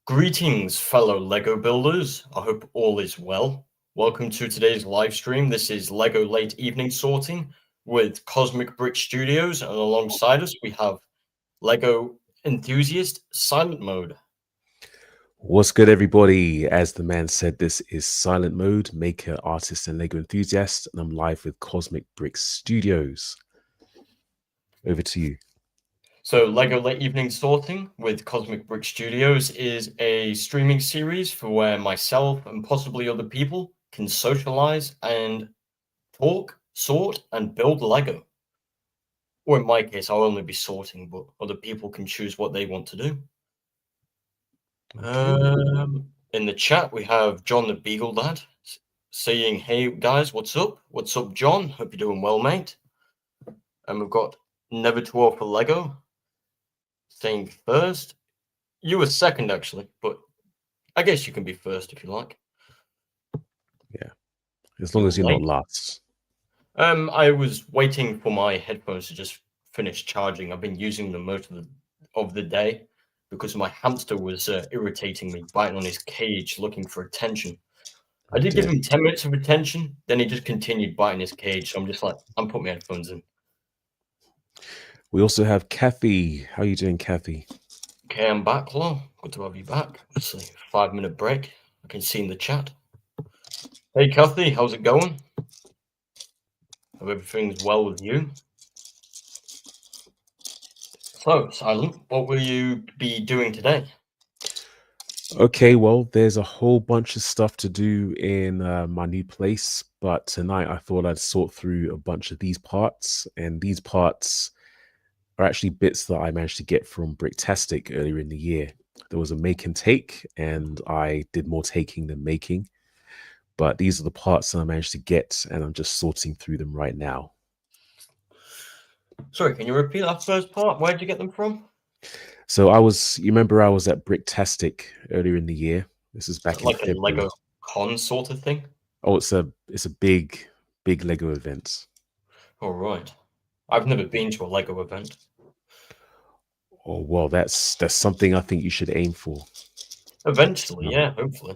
Greetings, fellow Lego builders. I hope all is well. Welcome to today's live stream. This is Lego Late Evening Sorting with CosmicBricks-Studios, and alongside us we have Lego enthusiast Silent Mode. What's good, everybody? As the man said, this is Silent Mode, maker, artist, and Lego enthusiast, and I'm live with CosmicBricks-Studios. Over to you. So, Lego Late Evening Sorting with CosmicBricks-Studios is a streaming series for where myself and possibly other people can socialize and talk, sort, and build Lego. Or in my case, I'll only be sorting, but other people can choose what they want to do. Okay. In the chat, we have John the Beagle Dad saying, "Hey guys, what's up? What's up, John? Hope you're doing well, mate." And we've got Never Too Old for Lego saying first. You were second, actually, but I guess you can be first if you like. Yeah, as long as you're not last. I was waiting for my headphones to just finish charging. I've been using them most of the day because my hamster was irritating me, biting on his cage, looking for attention. I did give him 10 minutes of attention, then he just continued biting his cage. So I'm just like, I'm putting my headphones in. We also have Kathy. How are you doing, Kathy? Okay, I'm back, hello. Good to have you back. Let's see, 5-minute break. I can see in the chat. Hey, Kathy, how's it going? Hope everything's well with you. So, Silent, what will you be doing today? Okay, well, there's a whole bunch of stuff to do in my new place, but tonight I thought I'd sort through a bunch of these parts, and these parts are actually bits that I managed to get from Bricktastic earlier in the year. There was a make and take, and I did more taking than making, but these are the parts that I managed to get, and I'm just sorting through them right now. Sorry, can you repeat that first part? Where did you get them from? So you remember I was at Bricktastic earlier in the year. This is back in February. Like a Lego con sort of thing? Oh, it's a big Lego event. All right. I've never been to a Lego event. Oh well, that's something I think you should aim for. Eventually, yeah, hopefully.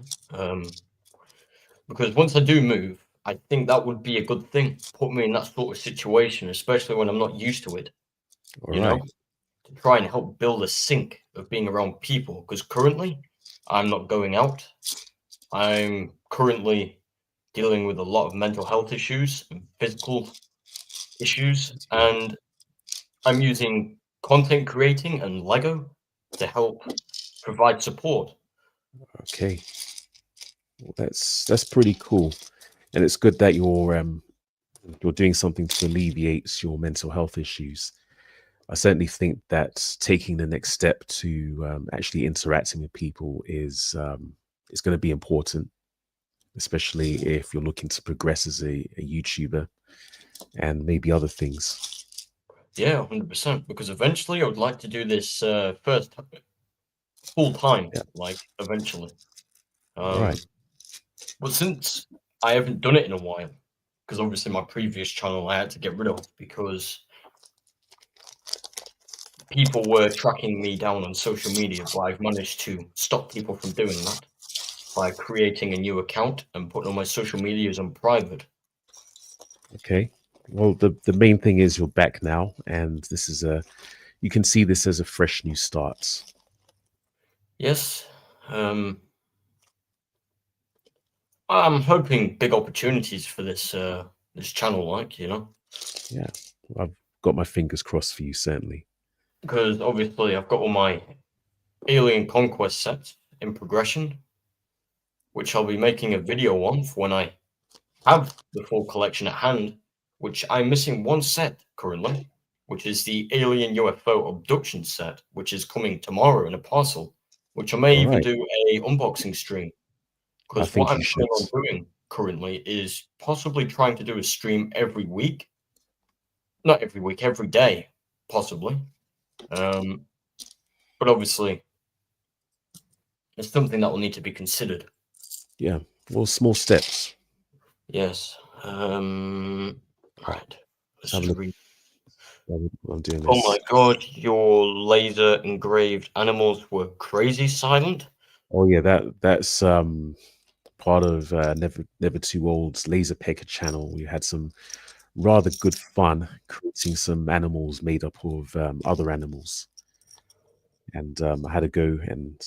Because once I do move, I think that would be a good thing. Put me in that sort of situation, especially when I'm not used to it. All right. To try and help build a sync of being around people. Because currently, I'm not going out. I'm currently dealing with a lot of mental health issues and physical issues, and I'm using content creating and Lego to help provide support. Okay. Well, that's pretty cool, and it's good that you're doing something to alleviate your mental health issues. I certainly think that taking the next step to actually interacting with people is going to be important, especially if you're looking to progress as a YouTuber and maybe other things. Yeah, 100%. Because eventually, I would like to do this first full time, like eventually. Right. But since I haven't done it in a while, because obviously my previous channel I had to get rid of because people were tracking me down on social media, but I've managed to stop people from doing that by creating a new account and putting all my social medias on private. Okay. Well, the main thing is you're back now, and this is you can see this as a fresh new start. Yes. I'm hoping big opportunities for this this channel, like, you know. Yeah, I've got my fingers crossed for you, certainly. Because obviously I've got all my Alien Conquest sets in progression, which I'll be making a video on for when I have the full collection at hand, which I'm missing one set currently, which is the Alien UFO Abduction set, which is coming tomorrow in a parcel, which I may even do a unboxing stream. Because what I'm planning on doing currently is possibly trying to do a stream every week. Not every week, every day, possibly. But obviously, it's something that will need to be considered. Yeah, well, small steps. Yes. Right. Let's just read. I'm doing this. Oh my god, your laser engraved animals were crazy silent. Oh yeah, that's part of Never Too Old's Laser Pecker channel. We had some rather good fun creating some animals made up of other animals, and I had a go, and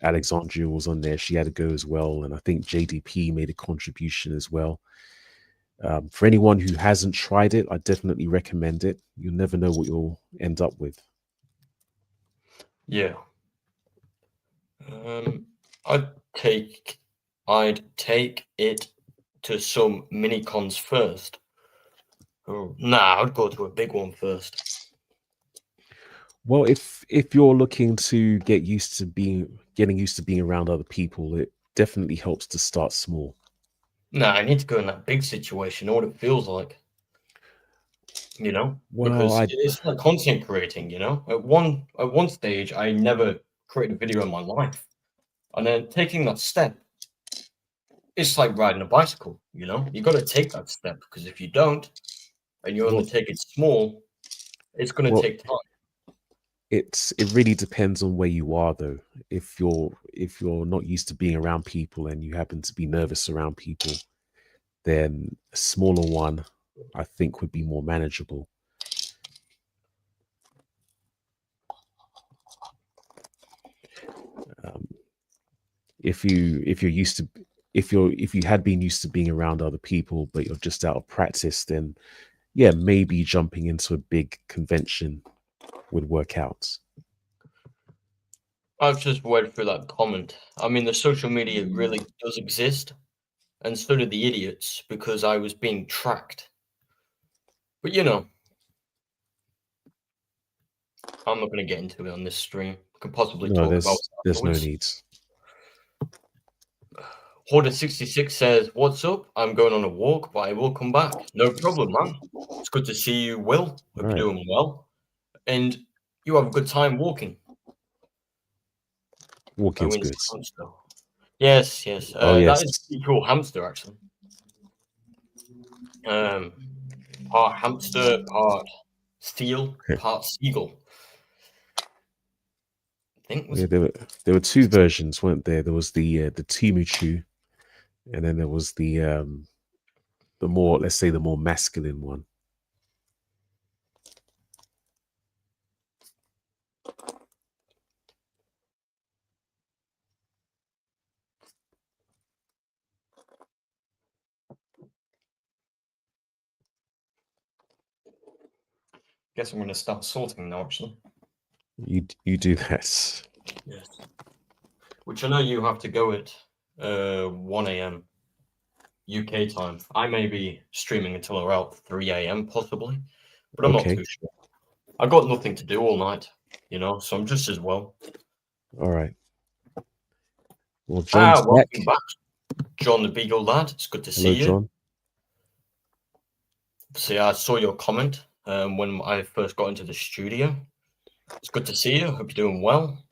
Alexandria was on there. She had a go as well, and I think JDP made a contribution as well. For anyone who hasn't tried it, I definitely recommend it. You'll never know what you'll end up with. Yeah. I'd take it to some mini cons first. Oh, nah, I'd go to a big one first. Well, if you're looking to getting used to being around other people, it definitely helps to start small. Nah, I need to go in that big situation, know what it feels like, Well, because I it's like content creating, At one stage, I never created a video in my life, and then taking that step, it's like riding a bicycle, You got to take that step because if you don't, and you only well take it small, it's going to well take time. it really depends on where you are though. If you're not used to being around people and you happen to be nervous around people, then a smaller one I think would be more manageable. Um, if you're used to if you had been used to being around other people but you're just out of practice, then yeah, maybe jumping into a big convention would work out. I've just read through that comment. I mean, the social media really does exist, and so did the idiots because I was being tracked. But I'm not going to get into it on this stream. Could possibly No, talk about it there's no afterwards. needs. Hoarder66 says, "What's up? I'm going on a walk, but I will come back. No problem, man. It's good to see you, Will. All Hope you're right, doing well. And you have a good time walking." walking's Owen's good. hamster. Yes, yes. Oh That is a yes. pretty cool hamster, actually. Um, Part hamster, part seal, part seagull. I think was Yeah, there were two versions, weren't there? There was the Timuchu, and then there was the more, let's say, the more masculine one. Guess I'm going to start sorting now, actually. You do that. Yes. Which I know you have to go at 1 a.m. UK time. I may be streaming until around 3 a.m. possibly, but I'm not Okay. too sure. I've got nothing to do all night, so I'm just as well. All right. Well, John's back. Welcome back, John the Beagle Lad. It's good to Hello, see you. John. See, I saw your comment when I first got into the studio. It's good to see you. Hope you're doing well.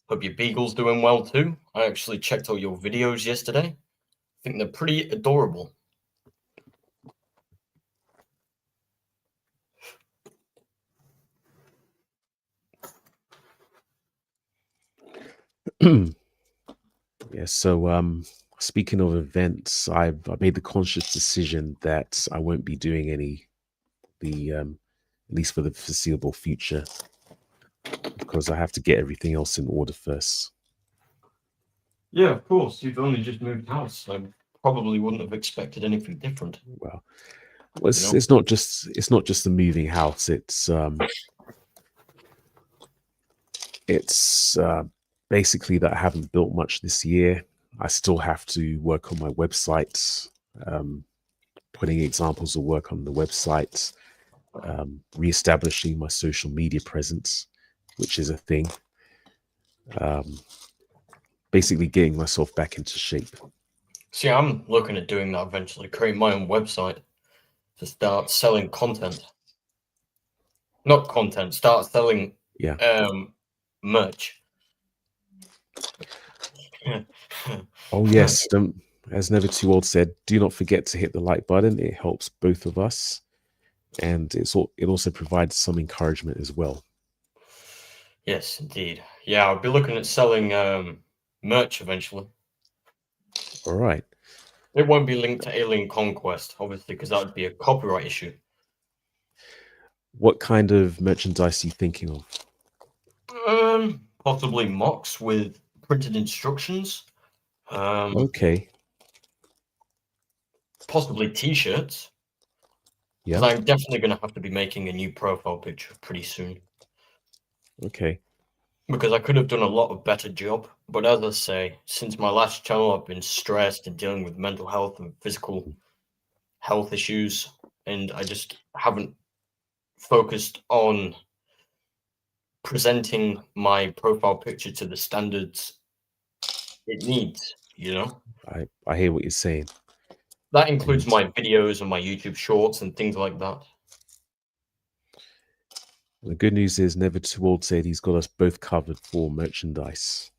Hope your beagle's doing well too. I actually checked out your videos yesterday. I think they're pretty adorable. Yeah, so speaking of events, I made the conscious decision that I won't be doing any at least for the foreseeable future, because I have to get everything else in order first. Yeah, of course. You've only just moved house, so probably wouldn't have expected anything different. Well, it's not just the moving house. It's basically that I haven't built much this year. I still have to work on my website, putting examples of work on the website, reestablishing my social media presence, which is a thing. Basically getting myself back into shape. See, I'm looking at doing that eventually, create my own website to start selling content. Not content, start selling merch. Oh yes, don't, as Never Too Old said, do not forget to hit the like button. It helps both of us, and it also provides some encouragement as well. Yes, indeed. Yeah, I'll be looking at selling merch eventually. All right. It won't be linked to Alien Conquest, obviously, because that would be a copyright issue. What kind of merchandise are you thinking of? Possibly mocks with printed instructions. Okay. Possibly T-shirts. Because Yeah. I'm definitely going to have to be making a new profile picture pretty soon. Okay. Because I could have done a lot of better job. But as I say, since my last channel, I've been stressed and dealing with mental health and physical health issues. And I just haven't focused on presenting my profile picture to the standards it needs, you know? I hear what you're saying. That includes And my videos and my YouTube shorts and things like that. the good news is Never Too Old said he's got us both covered for merchandise.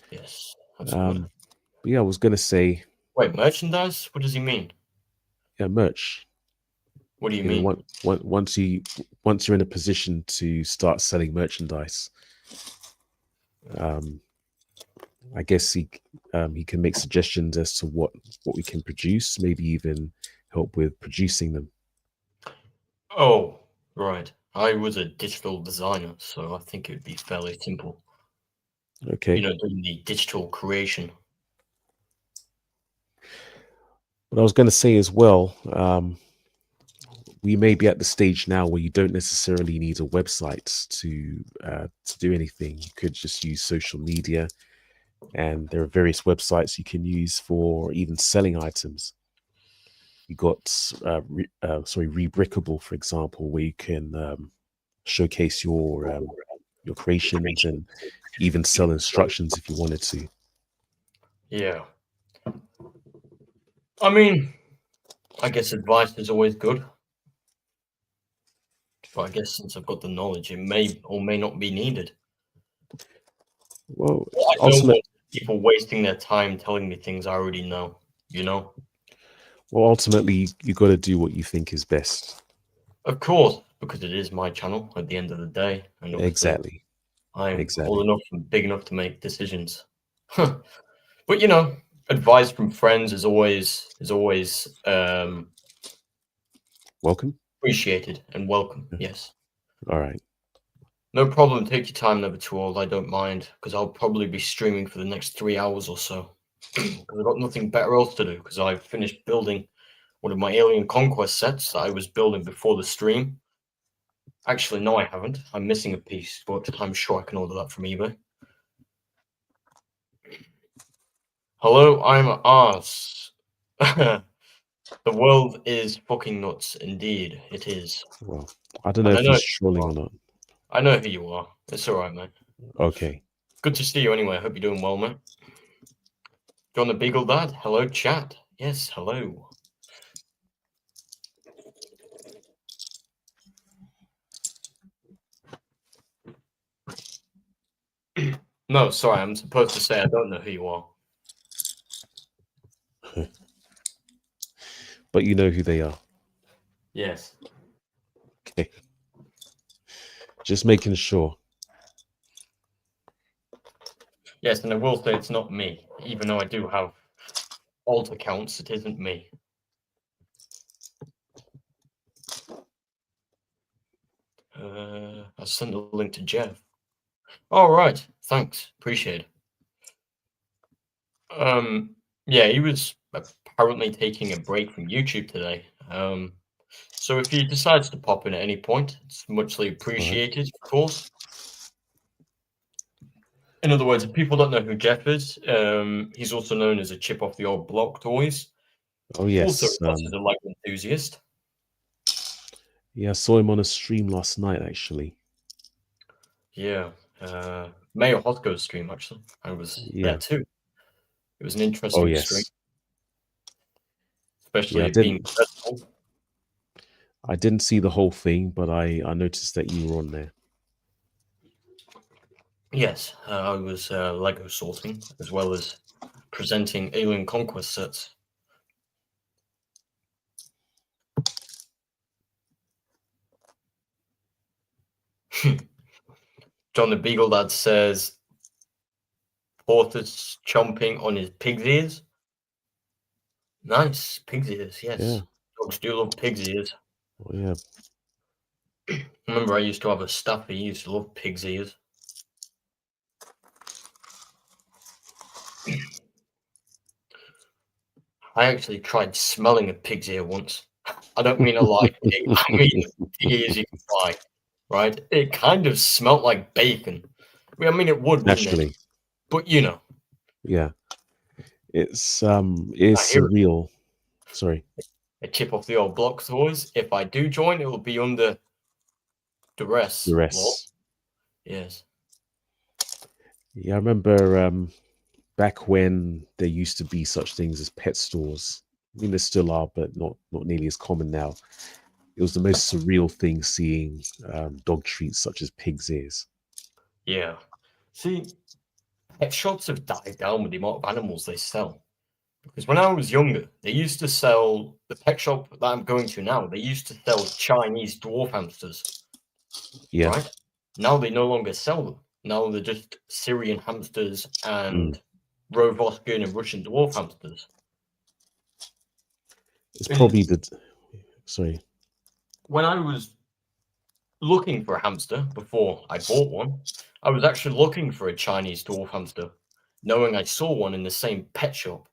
Yes, that's good. But yeah, I was gonna say, Wait, merchandise? What does he mean? yeah, merch. What do you You know, mean? once you're in a position to start selling merchandise, I guess he can make suggestions as to what we can produce, maybe even help with producing them. Oh, right. I was a digital designer, so I think it would be fairly simple. Okay. Doing the digital creation. But I was going to say as well, we may be at the stage now where you don't necessarily need a website to do anything. You could just use social media, and there are various websites you can use for even selling items. You got Rebrickable, for example, where you can showcase your creations and even sell instructions if you wanted to. Yeah. I mean, I guess advice is always good. But I guess since I've got the knowledge, it may or may not be needed. Well, I don't ultimate, want people wasting their time telling me things I already know, ultimately, you got to do what you think is best. Of course, because it is my channel at the end of the day, and obviously Exactly. I'm old Exactly. enough and big enough to make decisions. But advice from friends is always Welcome. appreciated and welcome. Yes, All right. no problem. Take your time, never too old. I don't mind because I'll probably be streaming for the next 3 hours or so because I've got nothing better else to do because I've finished building one of my Alien Conquest sets that I was building before the stream. Actually, no, I haven't. I'm missing a piece, but I'm sure I can order that from eBay. Hello, I'm Ars. The world is fucking nuts. Indeed, it is. Well, I don't know And I if know he's who you trolling or are. not. I know who you are. It's all right, man. Okay. Good to see you anyway. I hope you're doing well, man. John the Beagle Dad. Hello, chat. Yes, hello. No, sorry, I'm supposed to say I don't know who you are. But you know who they are. Yes. Okay. Just making sure. Yes, and I will say it's not me. Even though I do have alt accounts, it isn't me. I sent a link to Jeff. All right, thanks. Appreciate it. Yeah, he was apparently taking a break from YouTube today. So if he decides to pop in at any point, it's muchly All right. appreciated, of course. In other words, if people don't know who Jeff is, he's also known as a chip off the old block toys. Oh Also, yes. as a Lego enthusiast. Yeah, I saw him on a stream last night actually. Yeah, Mayo Hotgo's stream actually. I was there Yeah. too. It was an Oh interesting stream, yes. Yeah, especially it being stressful. I didn't see the whole thing, but I noticed that you were on there. Yes, I was Lego sorting as well as presenting Alien Conquest sets. John the Beagle Dad says Porter's chomping on his pig's ears. Nice, pig's ears, yes. Yeah. Dogs do love pig's ears. Oh, yeah. I remember I used to have a staffy, he used to love pig's ears. I actually tried smelling a pig's ear once. I don't mean a live pig, I mean pig ears you can buy, right? It kind of smelt like bacon. I mean, it would, wouldn't it? Naturally. But you know, Yeah. It's I hear surreal. Sorry. a chip off the old block toys. If I do join, it will be under duress. The Lol. rest. Yes. Yeah, I remember back when there used to be such things as pet stores. I mean, there still are, but not nearly as common now. It was the most surreal thing seeing dog treats such as pig's ears. Yeah. See, pet shops have died down with the amount of animals they sell. Because when I was younger, they used to sell the pet shop that I'm going to now. They used to sell Chinese dwarf hamsters. Yeah. Right? Now they no longer sell them. Now they're just Syrian hamsters and Rovoskan and Russian dwarf hamsters. It's probably sorry. When I was looking for a hamster before I bought one, I was actually looking for a Chinese dwarf hamster, knowing I saw one in the same pet shop,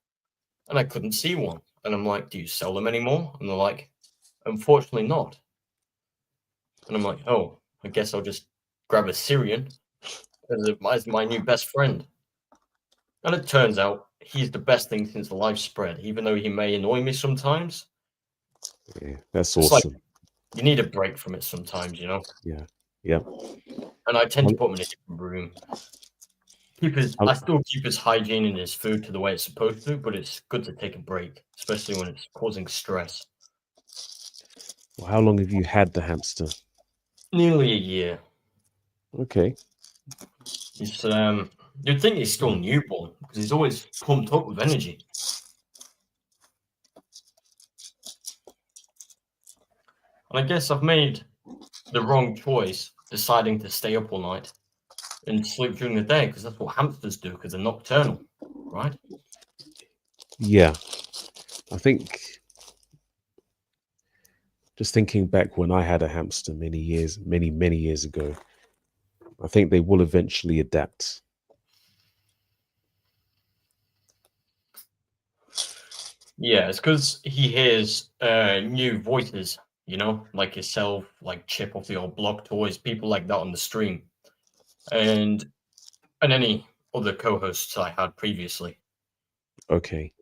and I couldn't see one. And I'm like, do you sell them anymore? And they're like, unfortunately not. And I'm like, oh, I guess I'll just grab a Syrian as my new best friend. And it turns out he's the best thing since sliced bread, even though he may annoy me sometimes. Yeah, that's It's like awesome. you need a break from it sometimes, you know? Yeah. Yeah. And I tend to put him in a different room. I still keep his hygiene and his food to the way it's supposed to, but it's good to take a break, especially when it's causing stress. Well, how long have you had the hamster? Nearly a year. Okay. He's you'd think he's still newborn because he's always pumped up with energy. And I guess I've made the wrong choice deciding to stay up all night and sleep during the day because that's what hamsters do because they're nocturnal, right? Yeah. I think just thinking back when I had a hamster many years ago, I think they will eventually adapt. Yeah, it's because he hears new voices, you know, like yourself, like Chip off the old block toys, people like that on the stream, and any other co-hosts I had previously. Okay.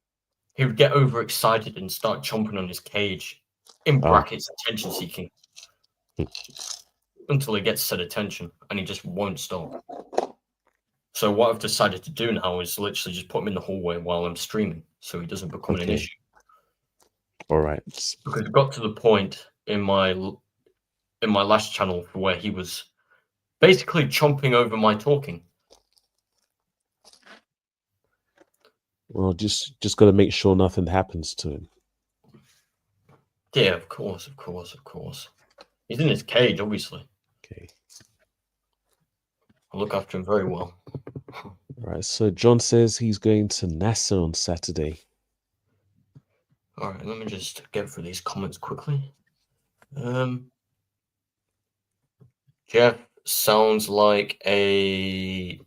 He would get overexcited and start chomping on his cage, in brackets, attention seeking, until he gets said attention, and he just won't stop. So what I've decided to do now is literally just put him in the hallway while I'm streaming, so he doesn't become an issue. All right. Because it got to the point in my last channel where he was basically chomping over my talking. Well, just got to make sure nothing happens to him. Yeah, of course. He's in his cage, obviously. Okay. I look after him very well. All right. So John says he's going to NASA on Saturday. All right, let me just get through these comments quickly. Jeff sounds like a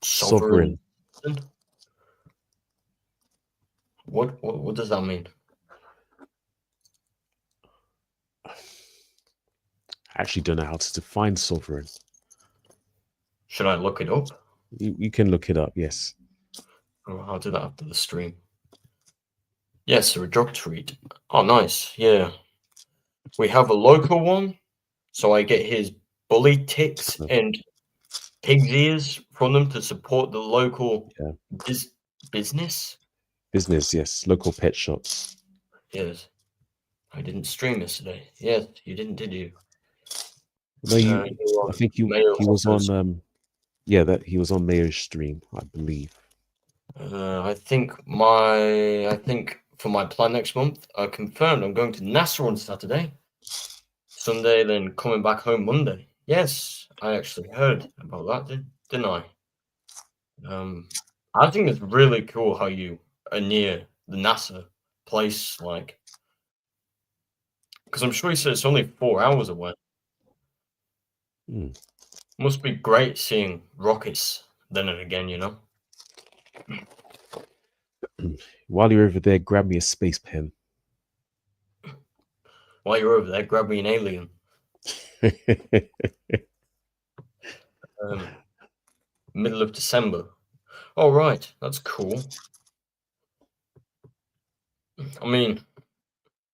sovereign. What does that mean? I actually don't know how to define sovereign. Should I look it up? You can look it up, yes. Oh, I'll do that after the stream. Yes, a drug treat. Oh, nice. Yeah. We have a local one, so I get his bully ticks and pig's ears from them to support the local business. Business, yes. Local pet shops. Yes. I didn't stream yesterday. Yes, you didn't, did you? No, I think he was on he was on Mayo's stream, I believe. I think for my plan next month, I confirmed I'm going to NASA on Saturday, Sunday, then coming back home Monday. Yes, I actually heard about that, didn't I? I think it's really cool how you are near the NASA place, like, because I'm sure you said it's only 4 hours away. Mm. Must be great seeing rockets then and again, you know? While you're over there, grab me a space pen. While you're over there, grab me an alien. Um, Middle of December. Oh, right, that's cool. I mean,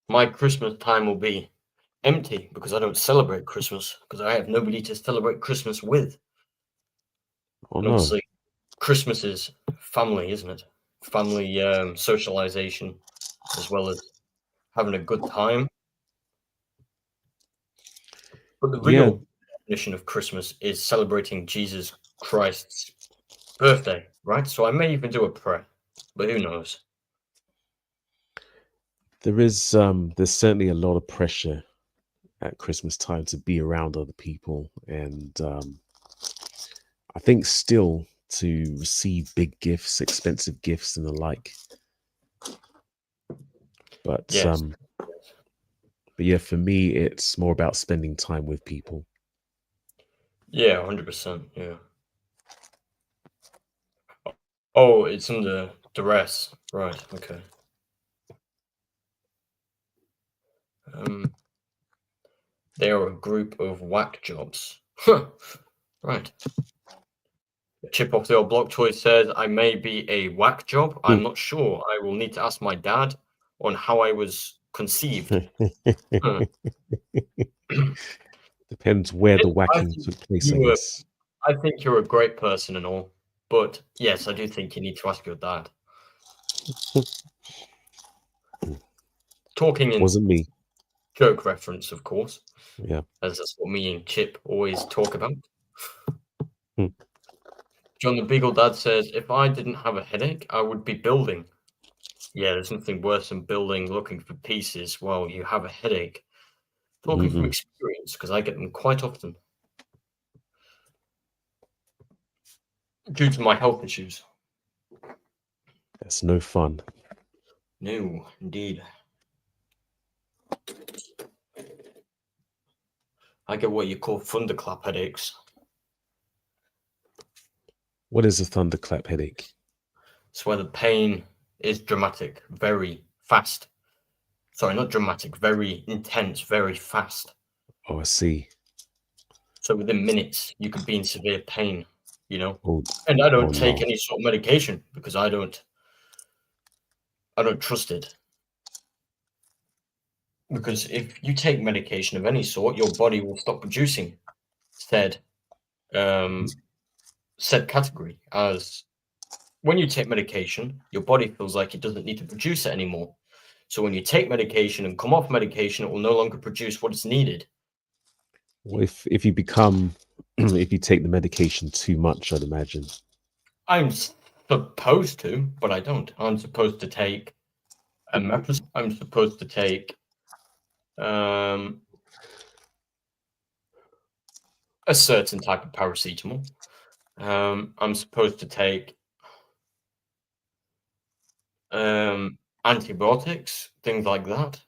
my Christmas time will be empty because I don't celebrate Christmas because I have nobody to celebrate Christmas with. Oh And no. obviously, Christmas is family, isn't it? Family socialization, as well as having a good time. But the Yeah, real definition of Christmas is celebrating Jesus Christ's birthday, right? So I may even do a prayer, but who knows? there's certainly a lot of pressure at Christmas time to be around other people, and I think still to receive big gifts, expensive gifts, and the like. But Yes. but yeah, for me, it's more about spending time with people. Yeah, 100%. Yeah. Oh, it's under duress. Right. Okay. Um, they are a group of whack jobs. Huh. Right. Chip off the old block choice says, I may be a whack job. I'm not sure. I will need to ask my dad on how I was conceived. Huh. Depends where the I whacking think took place, I you guess. I think you're a great person and all, but yes, I do think you need to ask your dad. Talking in Wasn't me. joke reference, of course, Yeah. as that's what me and Chip always talk about. Hmm. John the Beagle Dad says, if I didn't have a headache, I would be building. Yeah, there's nothing worse than building, looking for pieces while you have a headache. Talking from Mm-mm. experience, because I get them quite often due to my health issues. That's no fun. No, indeed. I get what you call thunderclap headaches. What is a thunderclap headache? It's where the pain is dramatic, very fast. Sorry, not dramatic, very intense, very fast. Oh, I see. So within minutes, you could be in severe pain, you know? Oh, And I oh don't take no. any sort of medication because I don't trust it. Because if you take medication of any sort, your body will stop producing said said category. As when you take medication, your body feels like it doesn't need to produce it anymore. So when you take medication and come off medication, it will no longer produce what is needed. Well, if you become if you take the medication too much, I'd imagine. I'm supposed to, but I don't. I'm supposed to take I'm supposed to take a certain type of paracetamol. I'm supposed to take antibiotics, things like that.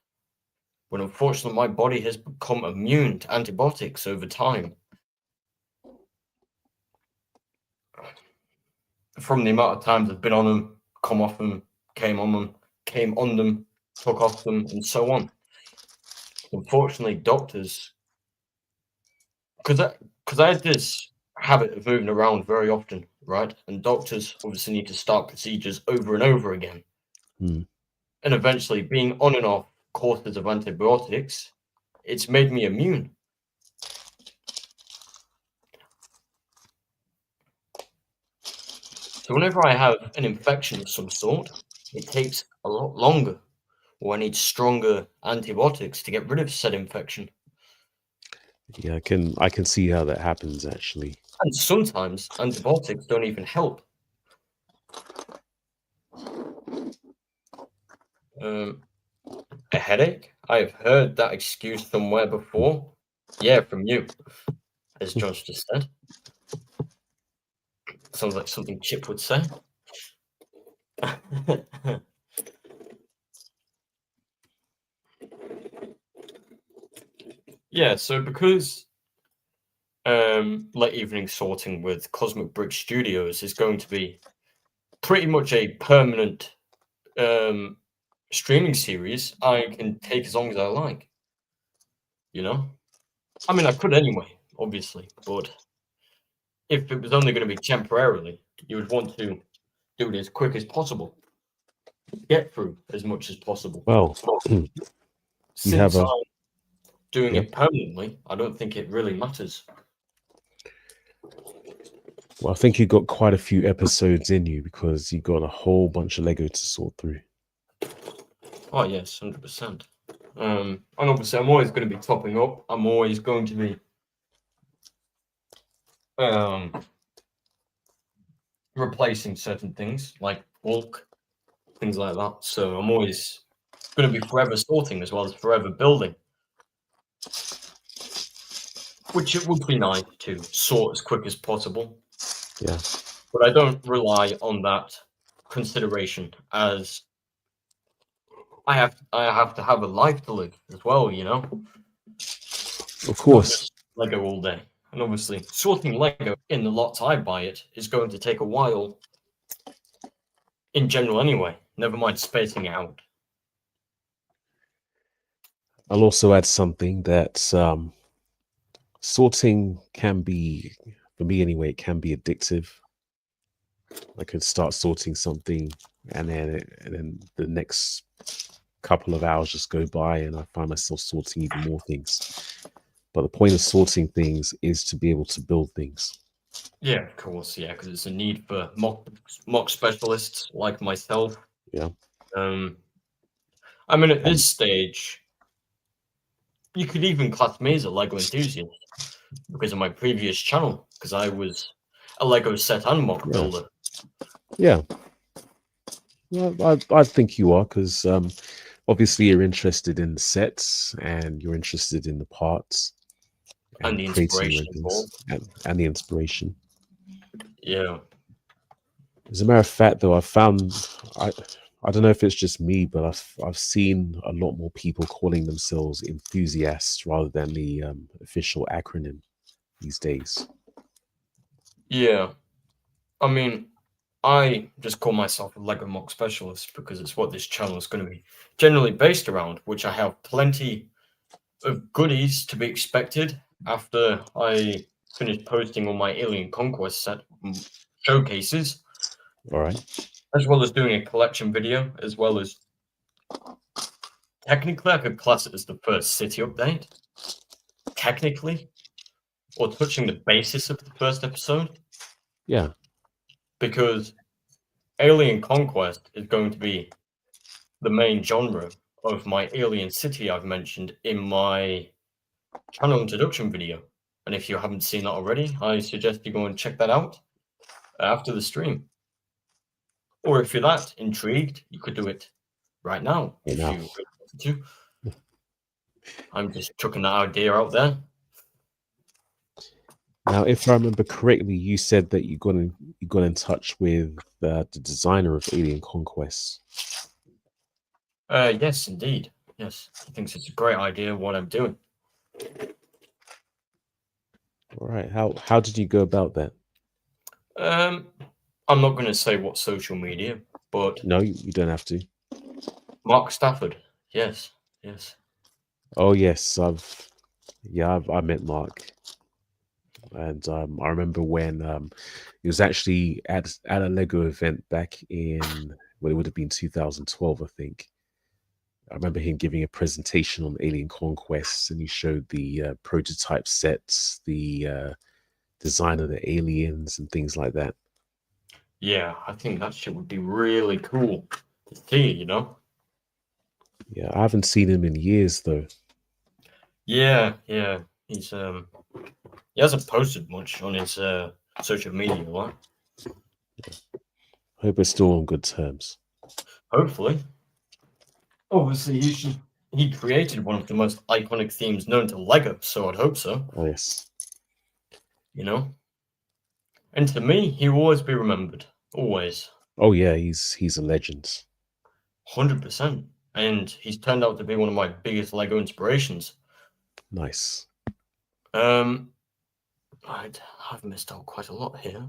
But unfortunately, my body has become immune to antibiotics over time from the amount of times I've been on them, come off them, came on them, took off them, and so on. Unfortunately, doctors, because I had this habit of moving around very often, right? And doctors obviously need to start procedures over and over again. Hmm. And eventually, being on and off courses of antibiotics, it's made me immune. So whenever I have an infection of some sort, it takes a lot longer, or I need stronger antibiotics to get rid of said infection. Yeah, I can see how that happens actually. And sometimes antibiotics don't even help. Um, a headache? I have heard that excuse somewhere before. Yeah, from you. as Josh just said. Sounds like something Chip would say. Yeah, so because late evening sorting with CosmicBricks-Studios is going to be pretty much a permanent streaming series, I can take as long as I like. You know? I mean, I could anyway, obviously, but if it was only going to be temporarily, you would want to do it as quick as possible. Get through as much as possible. Well, you have Since a I'm doing yeah. it permanently, I don't think it really matters. Well, I think you got quite a few episodes in you because you got a whole bunch of Lego to sort through. Oh yes, 100%. And obviously, I'm always going to be topping up. I'm always going to be replacing certain things like bulk, things like that. So I'm always going to be forever sorting as well as forever building, which it would be nice to sort as quick as possible. Yeah. But I don't rely on that consideration as I have to have a life to live as well, you know? Of Not course. just Lego all day. And obviously, sorting Lego in the lots I buy it is going to take a while in general anyway. Never mind spacing it out. I'll also add something that sorting can be, for me anyway, it can be addictive. I could start sorting something and then the next couple of hours just go by and I find myself sorting even more things. But the point of sorting things is to be able to build things. Yeah, of course, yeah, because it's a need for mock specialists like myself. Yeah. I mean, at this stage, you could even class me as a Lego enthusiast because of my previous channel, because I was a Lego set and mock builder. Yeah. Well, I think you are because obviously you're interested in the sets and you're interested in the parts And the creating inspiration things involved. and the inspiration. Yeah. As a matter of fact, though, I don't know if it's just me, but I've seen a lot more people calling themselves enthusiasts rather than the official acronym these days. Yeah. I mean, I just call myself a Lego mock specialist because it's what this channel is going to be generally based around, which I have plenty of goodies to be expected after I finish posting all my Alien Conquest set showcases, All right. as well as doing a collection video, as well as technically I could class it as the first city update, technically, or touching the basis of the first episode, Yeah. because Alien Conquest is going to be the main genre of my Alien City I've mentioned in my channel introduction video. And if you haven't seen that already, I suggest you go and check that out after the stream. Or if you're that intrigued, you could do it right now if you really wanted to. I'm just chucking that idea out there. Now, if I remember correctly, you said that you got in touch with the designer of Alien Conquest. Yes, indeed. Yes, he thinks it's a great idea what I'm doing. All right. How did you go about that? I'm not going to say what social media, but No, you don't have to. Mark Stafford. Yes, yes. Oh yes, I met Mark, and I remember when he was actually at a Lego event back in well, it would have been 2012, I think. I remember him giving a presentation on Alien Conquest, and he showed the prototype sets, the design of the aliens, and things like that. Yeah, I think that shit would be really cool to see, you know? Yeah, I haven't seen him in years though. Yeah, yeah. He's he hasn't posted much on his social media, right? Hope we're still on good terms. Hopefully. Obviously, he created one of the most iconic themes known to Lego, so I'd hope so. Oh yes. you know? And to me, he will always be remembered. Always. Oh yeah, he's a legend. 100%. And he's turned out to be one of my biggest Lego inspirations. Nice. I've missed out quite a lot here.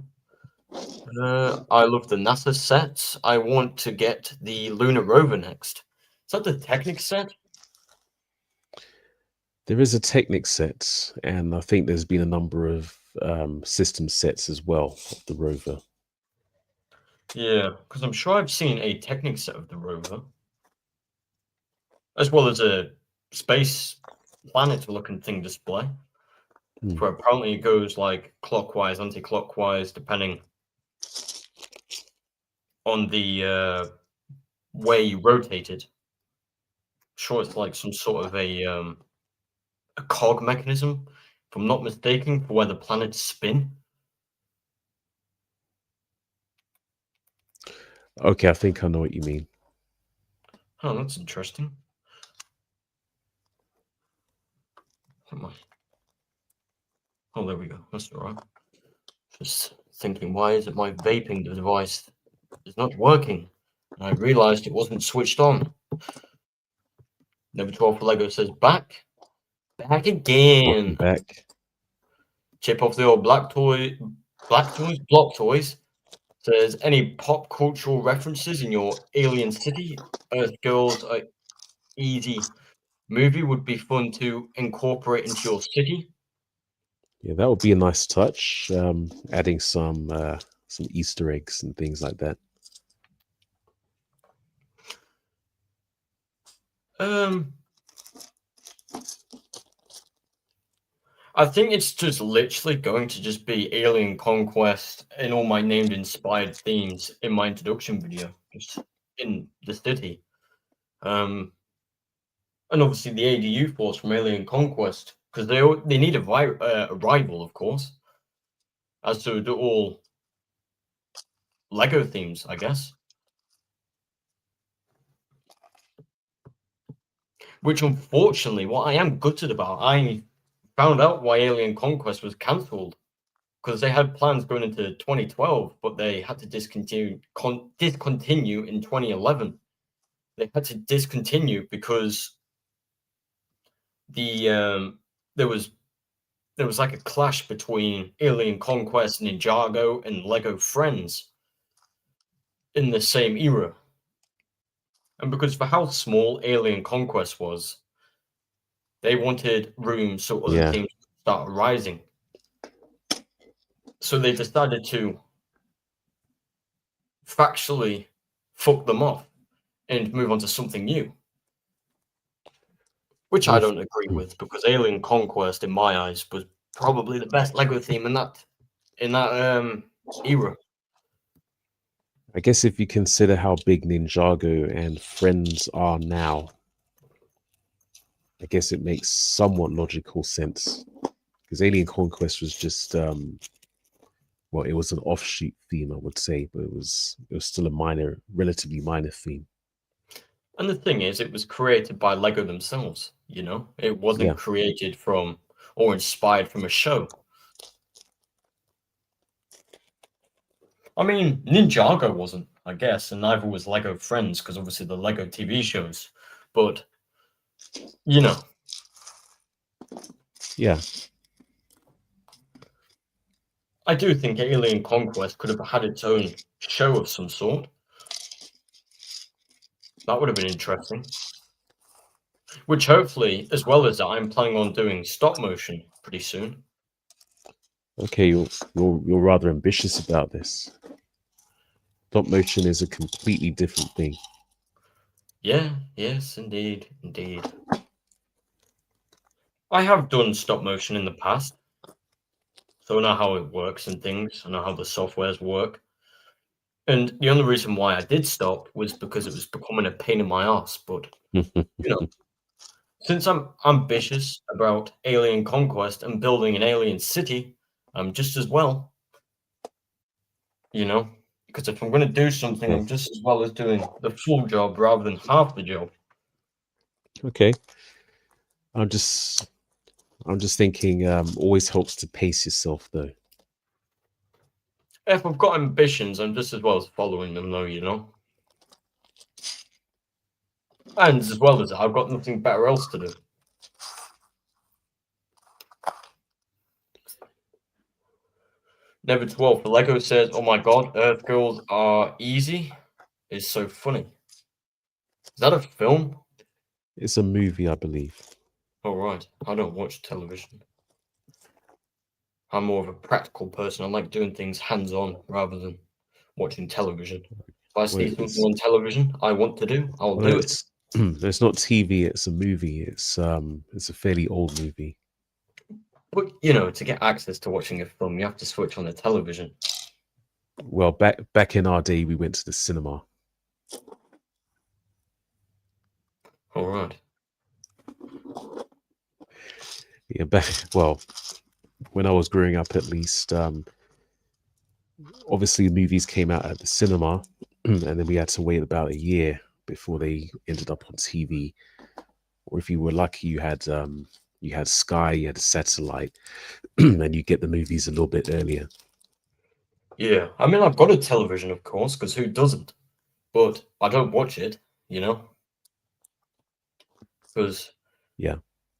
I love the NASA sets. I want to get the lunar rover next. Is that the Technic set? There is a Technic set, and I think there's been a number of system sets as well of the rover. Yeah, because I'm sure I've seen a Technic set of the rover, as well as a space planet-looking thing display, where apparently it goes like clockwise, anti-clockwise, depending on the way you rotate it. Sure, it's like some sort of a cog mechanism, if I'm not mistaken, for where the planets spin. Okay, I think I know what you mean. Oh, that's interesting. Come on. Oh, there we go. That's all right. Just thinking, why is it my vaping device is not working? And I realized it wasn't switched on. Number 12 for Lego says back. Back Welcome again. back. Chip off the old block toys. Says any pop cultural references in your Alien City, Earth Girls are easy movie would be fun to incorporate into your city. Yeah, that would be a nice touch. Adding some Easter eggs and things like that. I think it's just literally going to just be Alien Conquest and all my named inspired themes in my introduction video, just in the city. And obviously the ADU force from Alien Conquest, because they need a rival, of course, as to do all Lego themes, I guess. Which, unfortunately, what I am gutted about, I found out why Alien Conquest was cancelled, because they had plans going into 2012, but they had to discontinue in 2011. They had to discontinue because there was like a clash between Alien Conquest, Ninjago, and Lego Friends in the same era. And because for how small Alien Conquest was, they wanted room so other Yeah. teams could start rising. So they decided to factually fuck them off and move on to something new. Which I don't agree with, because Alien Conquest, in my eyes, was probably the best Lego theme in that era. I guess if you consider how big Ninjago and Friends are now, I guess it makes somewhat logical sense. Because Alien Conquest was just well, it was an offshoot theme, I would say, but it was still a relatively minor theme. And the thing is, it was created by Lego themselves, you know? It wasn't created from or inspired from a show. I mean, Ninjago wasn't, I guess, and neither was Lego Friends, because obviously the Lego TV shows. But, you know. Yeah. I do think Alien Conquest could have had its own show of some sort. That would have been interesting. Which hopefully, as well as that, I'm planning on doing stop motion pretty soon. Okay, you're rather ambitious about this. Stop motion is a completely different thing. Yeah, yes, indeed. I have done stop motion in the past, so I know how it works and things. I know how the softwares work. And the only reason why I did stop was because it was becoming a pain in my ass. But, you know, since I'm ambitious about Alien Conquest and building an alien city, I'm just as well, you know, because if I'm going to do something, I'm just as well as doing the full job rather than half the job. Okay. I'm just thinking, always helps to pace yourself though. If I've got ambitions, I'm just as well as following them, though, you know. And as well as that, I've got nothing better else to do. Never 12 for Lego says, "Oh my god, Earth Girls are easy." It's so funny. Is that a film? It's a movie, I believe. Oh right, I don't watch television. I'm more of a practical person. I like doing things hands-on rather than watching television. If I Well, see something on television I want to do, I'll well, do it. it's not TV. It's a movie. It's a fairly old movie. But you know, to get access to watching a film, you have to switch on the television. Well, back in our day, we went to the cinema. All right. Yeah, well, when I was growing up, at least, obviously movies came out at the cinema, and then we had to wait about a year before they ended up on TV. Or if you were lucky, you had Sky, you had a satellite, and you get the movies a little bit earlier. Yeah, I mean, I've got a television, of course, because who doesn't? But I don't watch it, you know, because Yeah.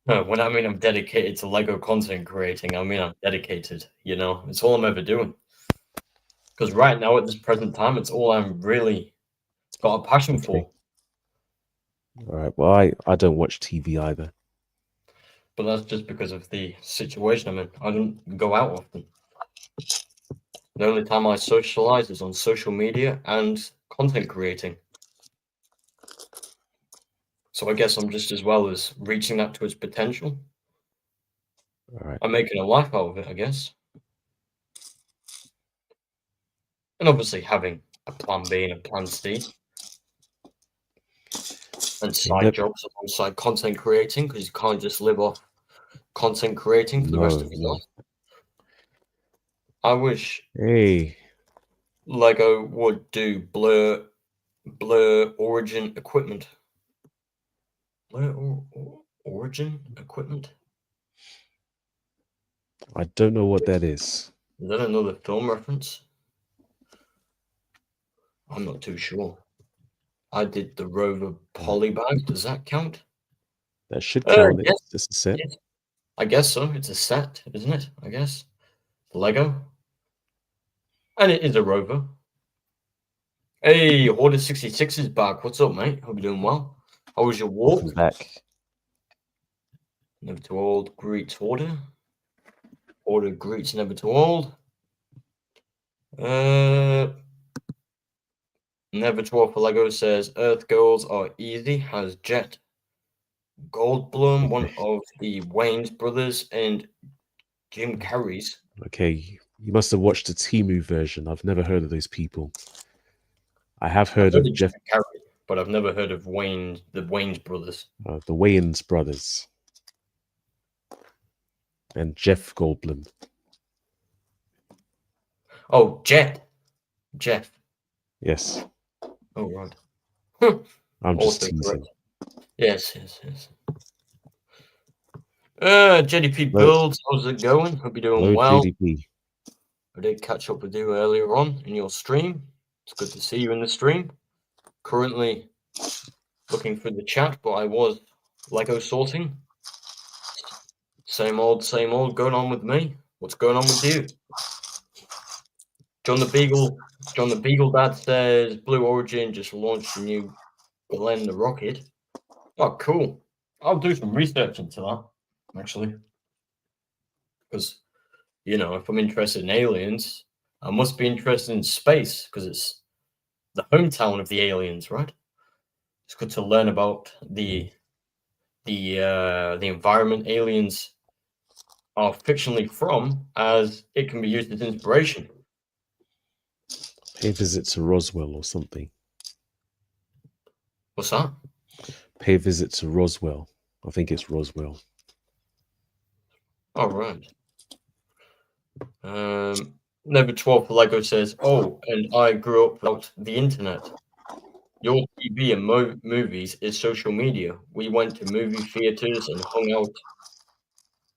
when I mean I'm dedicated to Lego content creating, I mean I'm dedicated, you know, it's all I'm ever doing. Because right now, at this present time, it's all I'm really got a passion Okay. for. All right. Well, I don't watch TV either. But that's just because of the situation I'm in. I don't go out often. The only time I socialize is on social media and content creating. So I guess I'm just as well as reaching that to its potential. All right. I'm making a life out of it, I guess. And obviously having a plan B and a plan C. And side jobs alongside content creating, because you can't just live off content creating for the rest of your No. life. I wish Hey, Lego would do blur origin equipment. Origin equipment? I don't know what that is. Is that another film reference? I'm not too sure. I did the Rover Polybag. Does that count? That should count. Yes, It's just a set. yes. I guess so. It's a set, isn't it? I guess. Lego. And it is a rover. Hey, Hoarder 66 is back. What's up, mate? Hope you're doing well. How was your walk? Welcome back. Never too old. Greets Hoarder. Hoarder greets never too old. Never too old for Lego says Earth Girls are easy. Has Jet Goldblum, one of the Wayne's brothers, and Jim Carrey's. Okay, you must have watched the Timu version. I've never heard of those people. I have I've heard heard of of Jim Carrey, but I've never heard of the Wayne's brothers. The Wayans brothers, and Jeff Goldblum. Oh, Jeff. Yes, Oh, right. I'm just Also teasing. correct. Yes. JDP Hello. Builds, how's it going? Hope you're doing Hello, well. JDP. I did catch up with you earlier on in your stream. It's good to see you in the stream. Currently looking for the chat, but I was Lego sorting. Same old going on with me. What's going on with you? John the Beagle Dad says Blue Origin just launched a new Glenn the Rocket. Oh, cool. I'll do some research into that, actually. Because, you know, if I'm interested in aliens, I must be interested in space, because it's the hometown of the aliens, right? It's good to learn about the environment aliens are fictionally from, as it can be used as inspiration. Pay a visit to Roswell or something. What's that? Pay a visit to Roswell. I think it's Roswell. All right. Never 12 for Lego says, oh, and I grew up without the internet. Your TV and movies is social media. We went to movie theaters and hung out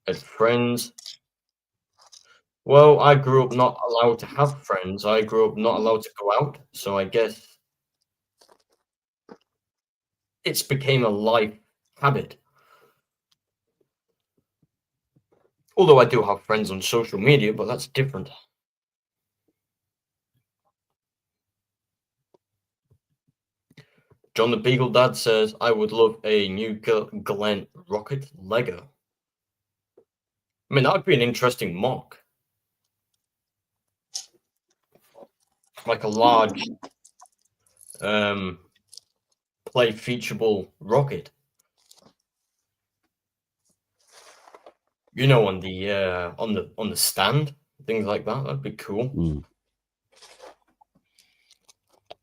at friends. Well, I grew up not allowed to have friends. I grew up not allowed to go out, so I guess it's became a life habit. Although I do have friends on social media, but that's different. John the Beagle Dad says, I would love a new Glenn rocket Lego. I mean, that would be an interesting mock. Like a large play featureable rocket. You know, on the stand, things like that. That'd be cool. Mm.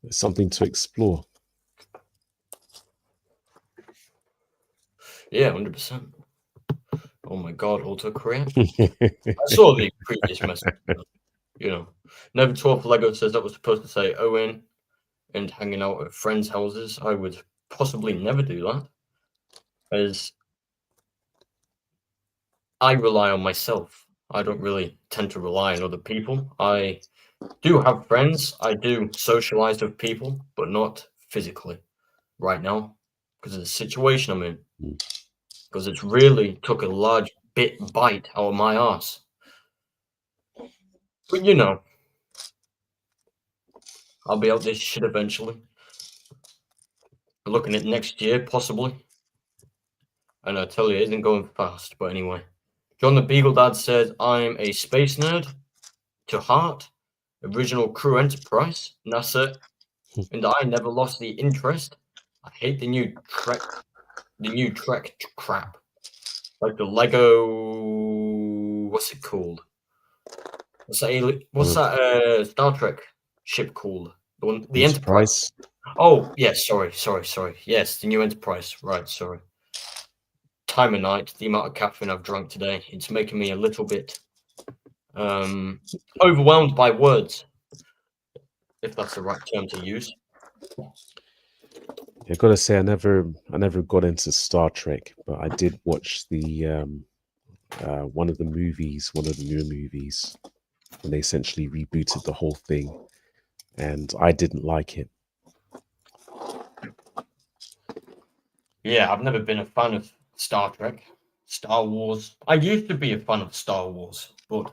It's something to explore. Yeah, 100%. Oh my god, autocorrect. I saw the previous message. You know, Never 12 Lego says that was supposed to say Owen and hanging out at friends' houses. I would possibly never do that, as I rely on myself. I don't really tend to rely on other people. I do have friends. I do socialize with people, but not physically right now because of the situation I'm in. Mm. Because it's really took a large bite out of my ass. But you know, I'll be out this shit eventually. Looking at next year, possibly. And I tell you, it isn't going fast. But anyway, John the Beagle Dad says, I'm a space nerd to heart. Original Crew Enterprise, NASA, and I never lost the interest. I hate the new Trek crap. Like the Lego, what's it called? What's that Star Trek ship called? The Enterprise. Oh, yes, sorry. Yes, the new Enterprise. Right, sorry. Time of night, the amount of caffeine I've drunk today, it's making me a little bit overwhelmed by words, if that's the right term to use. I gotta say, I never got into Star Trek, but I did watch the one of the newer movies, when they essentially rebooted the whole thing, and I didn't like it. Yeah, I've never been a fan of Star Trek, Star Wars. I used to be a fan of Star Wars, but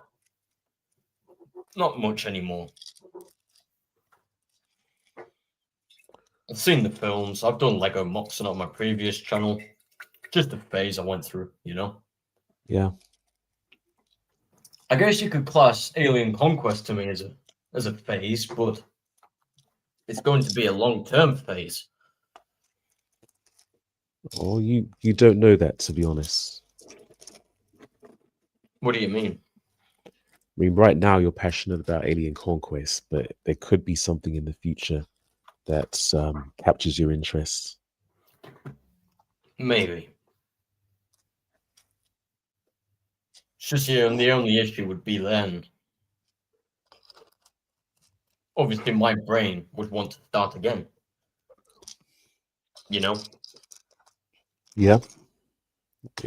not much anymore. I've seen the films. I've done Lego mocks on my previous channel. Just a phase I went through, you know? Yeah. I guess you could class Alien Conquest to me as a phase, but it's going to be a long-term phase. Oh, you don't know that, to be honest. What do you mean? I mean, right now you're passionate about Alien Conquest, but there could be something in the future that captures your interest. Maybe. It's just the only issue would be then. Obviously, my brain would want to start again. You know? Yeah,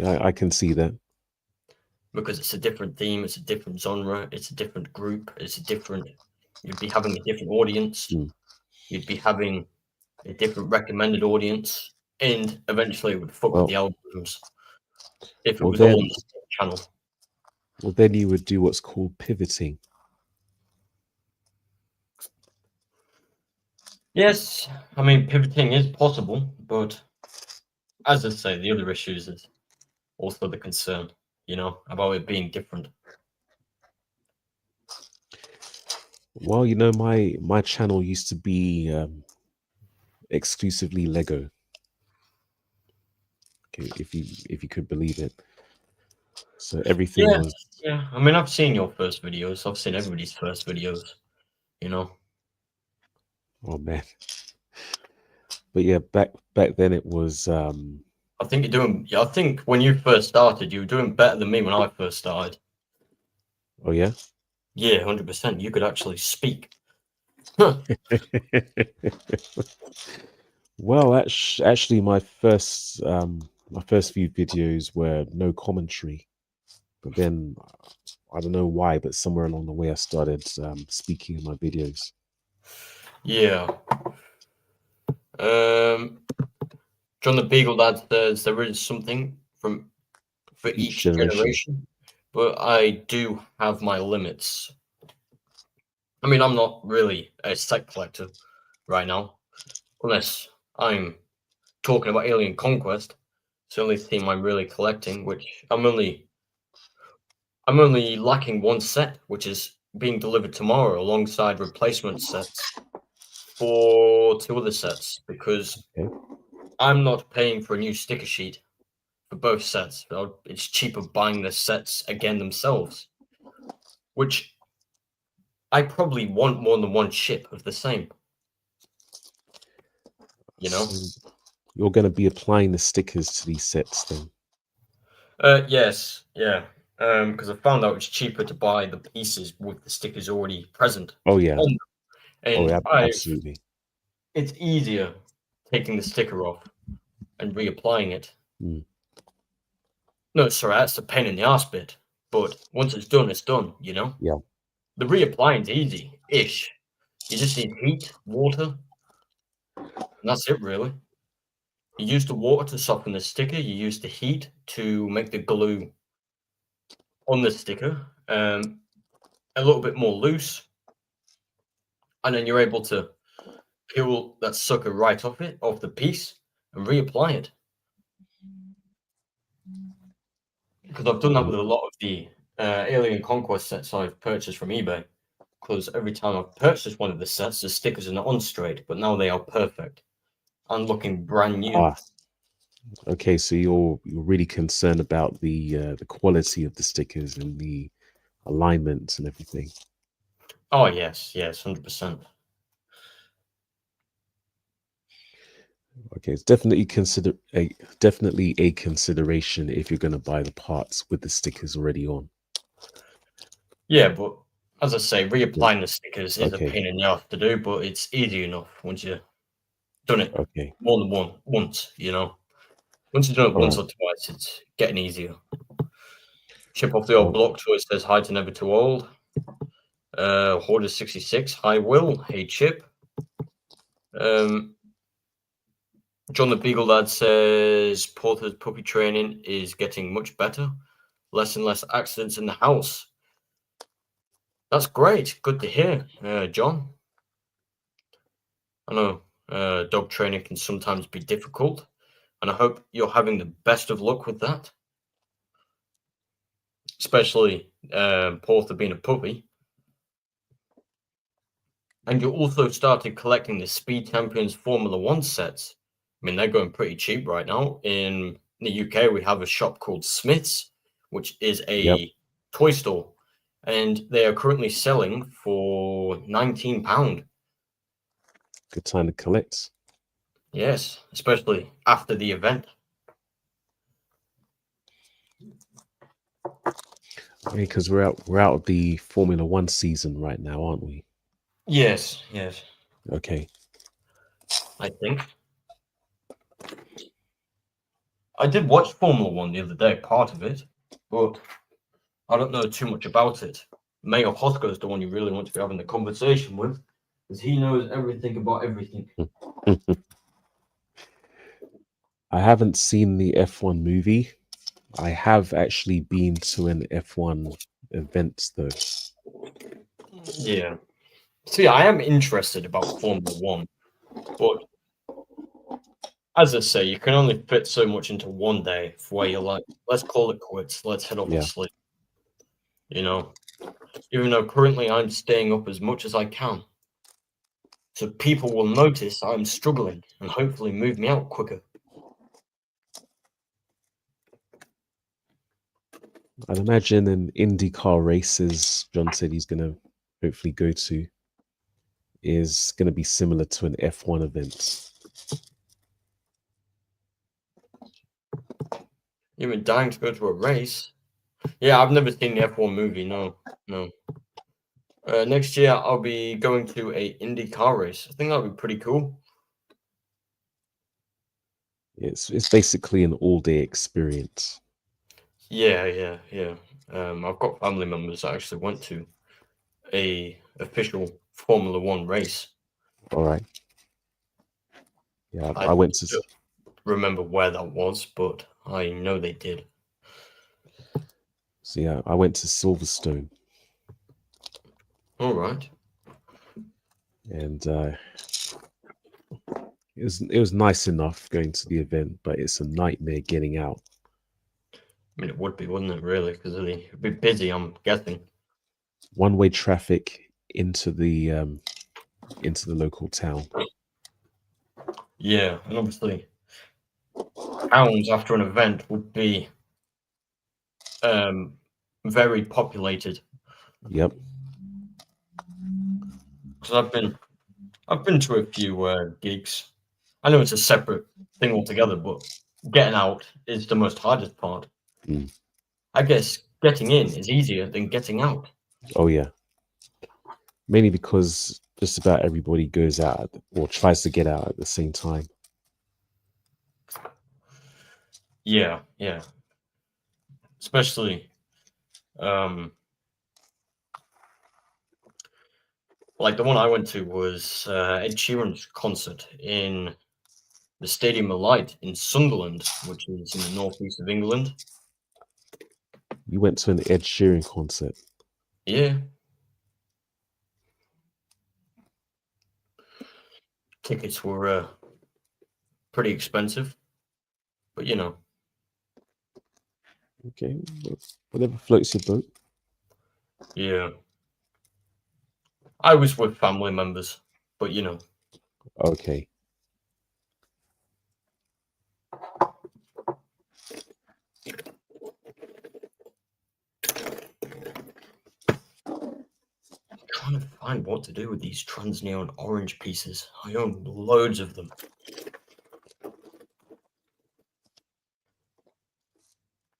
I can see that. Because it's a different theme, it's a different genre, it's a different group, you'd be having a different audience, you'd be having a different recommended audience, and eventually it would fuck with the algorithms if it was all on the same channel. Well, then you would do what's called pivoting. Yes, I mean, pivoting is possible, but as I say, the other issues is also the concern, you know, about it being different. Well, you know, my channel used to be exclusively Lego. Okay, if you could believe it. So everything was. Yeah. I mean, I've seen your first videos. I've seen everybody's first videos, you know. Oh man. But yeah, back then it was. I think you're doing. I think when you first started, you were doing better than me when I first started. Oh yeah. Yeah, 100%. You could actually speak. Well, actually, my first few videos were no commentary, but then I don't know why, but somewhere along the way, I started speaking in my videos. Yeah. John the Beagle Dad says there is something for Each each generation. generation, but I do have my limits. I mean, I'm not really a set collector right now, unless I'm talking about Alien Conquest. It's the only theme I'm really collecting, which I'm only lacking one set, which is being delivered tomorrow alongside replacement sets for two other sets, because Okay. I'm not paying for a new sticker sheet for both sets. It's cheaper buying the sets again themselves, which I probably want more than one ship of the same. You know? So you're going to be applying the stickers to these sets then? Yes, yeah. Because I found out it's cheaper to buy the pieces with the stickers already present Oh yeah. on them. Oh, And absolutely. it's easier taking the sticker off and reapplying it. Mm. No, sorry, that's the pain in the ass bit. But once it's done, you know? Yeah. The reapplying's easy-ish. You just need heat, water, and that's it, really. You use the water to soften the sticker. You use the heat to make the glue on the sticker a little bit more loose, and then you're able to peel that sucker right off the piece, and reapply it. Because I've done that with a lot of the Alien Conquest sets I've purchased from eBay. Because every time I've purchased one of the sets, the stickers are not on straight, but now they are perfect and looking brand new. Ah, okay. So you're really concerned about the quality of the stickers and the alignments and everything. Oh yes, 100%. Okay, it's definitely a consideration if you're going to buy the parts with the stickers already on. Yeah, but as I say, Yeah. reapplying the stickers is a Okay. pain in the ass to do, but it's easy enough once you've done it Okay. more than once, you know. Once you've done it All once right. or twice, it's getting easier. Chip off the old Well, block choice says hi to Never Too Old. Hoarder 66, hi Will, hey Chip. John the Beagle Lad says Porter's puppy training is getting much better. Less and less accidents in the house. That's great. Good to hear, John. I know dog training can sometimes be difficult, and I hope you're having the best of luck with that. Especially Porter being a puppy. And you also started collecting the Speed Champions Formula One sets. I mean, they're going pretty cheap right now. In the UK, we have a shop called Smith's, which is yep. a toy store, and they are currently selling for £19. Good time to collect. Yes, especially after the event. Because we're out of the Formula One season right now, aren't we? Yes. Okay. I think. I did watch Formula One the other day, part of it, but I don't know too much about it. Mayor Hosko is the one you really want to be having the conversation with, because he knows everything about everything. I haven't seen the F1 movie. I have actually been to an F1 event though. Yeah. See, I am interested about Formula One, but as I say, you can only fit so much into one day where you're like, let's call it quits, let's head off to Yeah. sleep. You know, even though currently I'm staying up as much as I can. So people will notice I'm struggling and hopefully move me out quicker. I'd imagine an IndyCar race, as John said he's going to hopefully go to, is going to be similar to an F1 event. You've been dying to go to a race. Yeah, I've never seen the F1 movie. No. Next year I'll be going to a Indy car race. I think that'll be pretty cool. It's basically an all-day experience. Yeah. I've got family members that actually went to a official Formula One race. All right. Yeah, I I went to. don't remember where that was, but I know they did. So yeah, I went to Silverstone, All right. and it was nice enough going to the event, but it's a nightmare getting out. I mean, it would be, wouldn't it, really? Because it'd be busy, I'm guessing. One-way traffic into the local town. Yeah, and obviously, towns after an event would be very populated. Yep. Because I've been to a few gigs. I know it's a separate thing altogether, but getting out is the most hardest part. Mm. I guess getting in is easier than getting out. Oh yeah. Mainly because just about everybody goes out or tries to get out at the same time. Yeah, yeah. Especially, like the one I went to was Ed Sheeran's concert in the Stadium of Light in Sunderland, which is in the northeast of England. You went to an Ed Sheeran concert. Yeah. Tickets were pretty expensive, but you know, Okay, whatever floats your boat. yeah. I was with family members, but you know, Okay. trying to find what to do with these trans neon orange pieces. I own loads of them.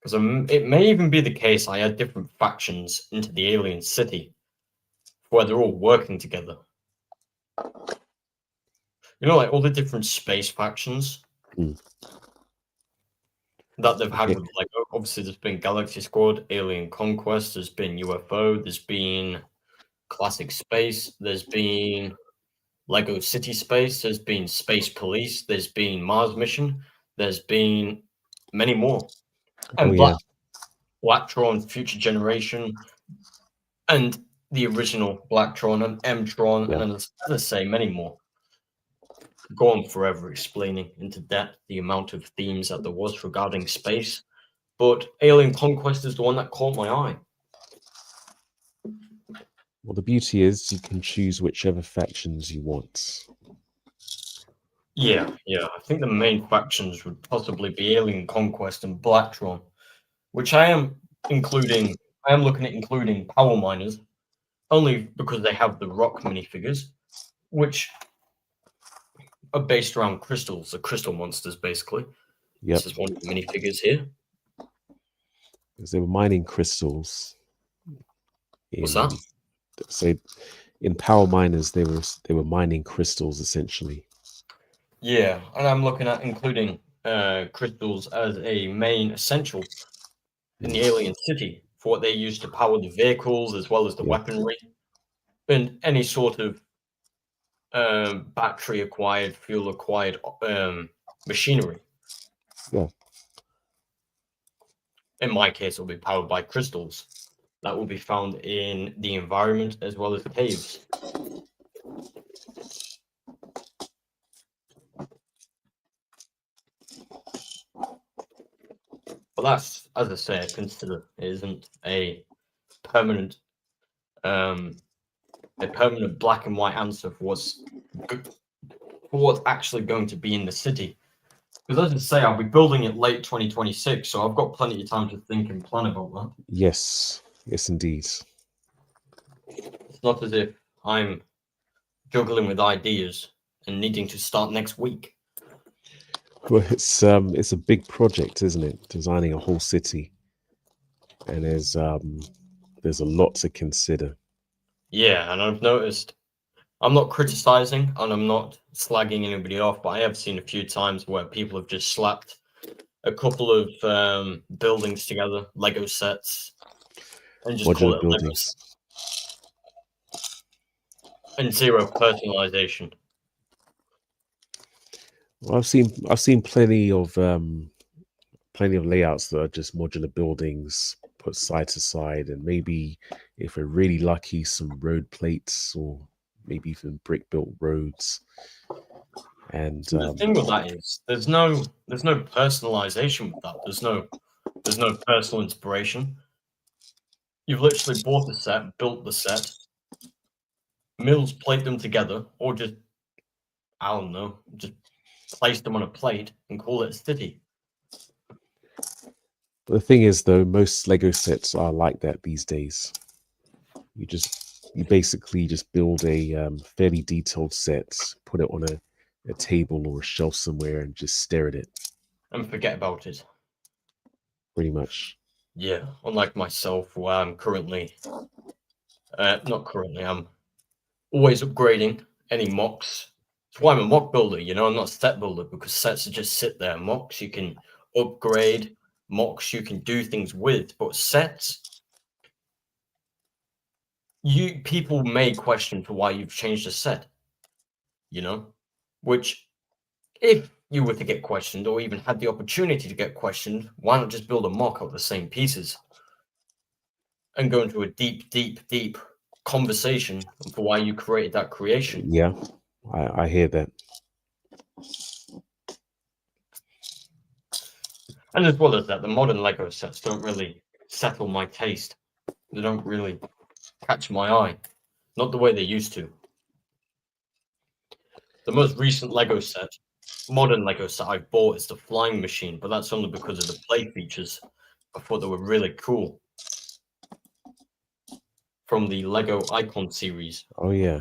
Because it may even be the case I had different factions into the alien city where they're all working together. You know, like all the different space factions Mm. that they've had Okay. with, like, obviously there's been Galaxy Squad, Alien Conquest, there's been UFO, there's been Classic Space, there's been Lego City Space, there's been Space Police, there's been Mars Mission, there's been many more. Oh And yeah. Blacktron, Future Generation, and the original Blacktron and Mtron, Yeah. and as I say, many more. Go on forever explaining into depth the amount of themes that there was regarding space, but Alien Conquest is the one that caught my eye. Well, the beauty is you can choose whichever factions you want. Yeah, I think the main factions would possibly be Alien Conquest and Blacktron, which I am looking at including Power Miners, only because they have the rock minifigures, which are based around crystals, the crystal monsters, basically. Yep. This is one of the minifigures here. Because they were mining crystals. What's that? So in Power Miners, they were mining crystals essentially. Yeah, and I'm looking at including crystals as a main essential in the alien city for what they use to power the vehicles as well as the weaponry and any sort of battery acquired, fuel acquired machinery. Yeah. In my case, it will be powered by crystals that will be found in the environment as well as caves. But that's, as I say, I consider it isn't a permanent black and white answer for what's actually going to be in the city. Because as I say, I'll be building it late 2026, so I've got plenty of time to think and plan about that. Yes, indeed. It's not as if I'm juggling with ideas and needing to start next week. Well, it's a big project, isn't it? Designing a whole city, and there's a lot to consider. Yeah, and I've noticed I'm not criticizing and I'm not slagging anybody off, but I have seen a few times where people have just slapped a couple of buildings together, Lego sets, and just call Modular it a Lego buildings. set. And zero personalization. Well, I've seen plenty of layouts that are just modular buildings put side to side, and maybe if we're really lucky, some road plates or maybe even brick built roads. And The thing with that is there's no personalization with that. There's no personal inspiration. You've literally bought the set, built the set, mills plate them together, or just I don't know, just place them on a plate and call it a city. the thing is, though, most Lego sets are like that these days. You basically just build a fairly detailed set, put it on a table or a shelf somewhere, and just stare at it. And forget about it. Pretty much. Yeah, unlike myself, where I'm currently, not currently, I'm always upgrading any mocks. That's why I'm a mock builder, I'm not a set builder, because sets just sit there. Mocks you can upgrade, mocks you can do things with, but sets, people may question for why you've changed a set, which if you were to get questioned or even had the opportunity to get questioned, why not just build a mock of the same pieces and go into a deep conversation for why you created that creation? Yeah, I hear that. And as well as that, the modern Lego sets don't really settle my taste. They don't really catch my eye. Not the way they used to. The most recent modern Lego set I've bought is the flying machine, but that's only because of the play features. I thought they were really cool. From the Lego Icon series. Oh yeah.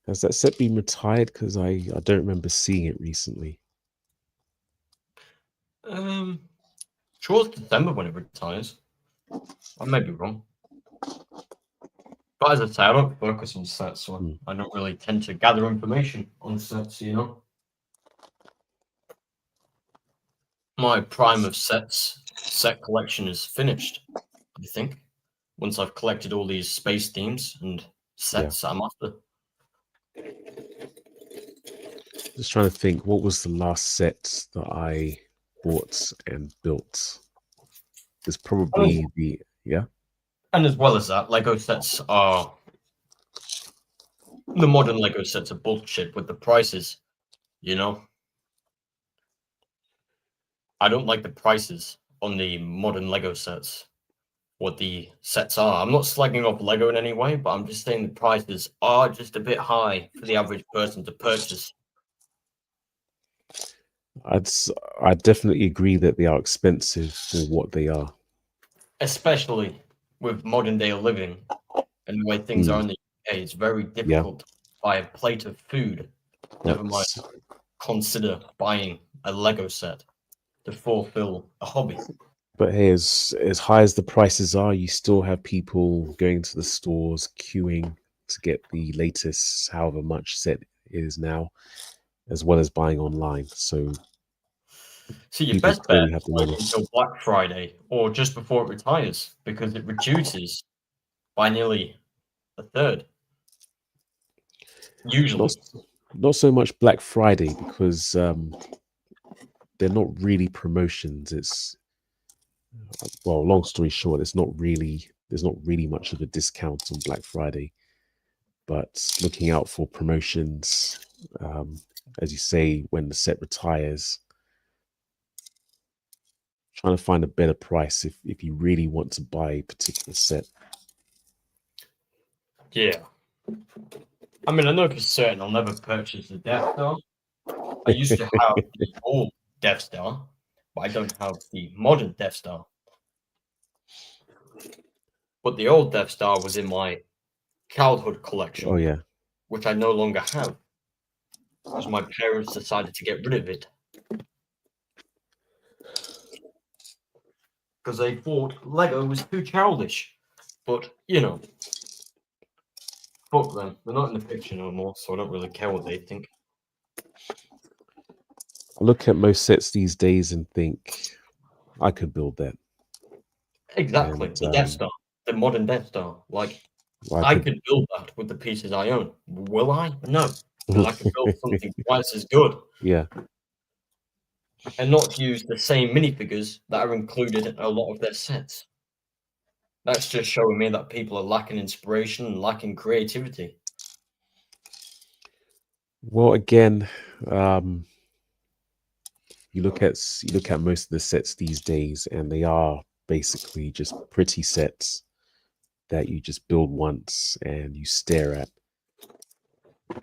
Has that set been retired? Because I don't remember seeing it recently. Sure, it's December when it retires. I may be wrong. But as I say, I don't focus on sets, so I don't really tend to gather information on sets, My prime of set collection is finished, I think, once I've collected all these space themes and sets I'm after. Just trying to think, what was the last set that I bought and built? It's probably And as well as that, Lego sets are the modern Lego sets are bullshit with the prices, I don't like the prices on the modern Lego sets. What the sets are. I'm not slagging off Lego in any way, but I'm just saying the prices are just a bit high for the average person to purchase. I'd definitely agree that they are expensive for what they are. Especially with modern day living and the way things are in the UK, it's very difficult to buy a plate of food. Never mind consider buying a Lego set to fulfill a hobby. But hey, as high as the prices are, you still have people going to the stores queuing to get the latest, however much set it is now, as well as buying online. So your best bet is wait until Black Friday or just before it retires, because it reduces by nearly a third. Usually. Not so much Black Friday, because they're not really promotions. It's long story short, there's not really much of a discount on Black Friday. But looking out for promotions, as you say, when the set retires, trying to find a better price if you really want to buy a particular set. Yeah. I mean, I know for certain I'll never purchase the Death Star. I used to have the old Death Star, but I don't have the modern Death Star. But the old Death Star was in my childhood collection. Oh, yeah. Which I no longer have, because my parents decided to get rid of it. Because they thought Lego was too childish. But, fuck them. They're not in the picture no more, so I don't really care what they think. I look at most sets these days and think, I could build that. Exactly. And The Death Star, the modern Death Star. Like, I I could. could build that with the pieces I own. Will I? No. But I could build something twice as good Yeah. and not use the same minifigures that are included in a lot of their sets. That's just showing me that people are lacking inspiration and lacking creativity. Well, again, you look at most of the sets these days, and they are basically just pretty sets that you just build once and you stare at,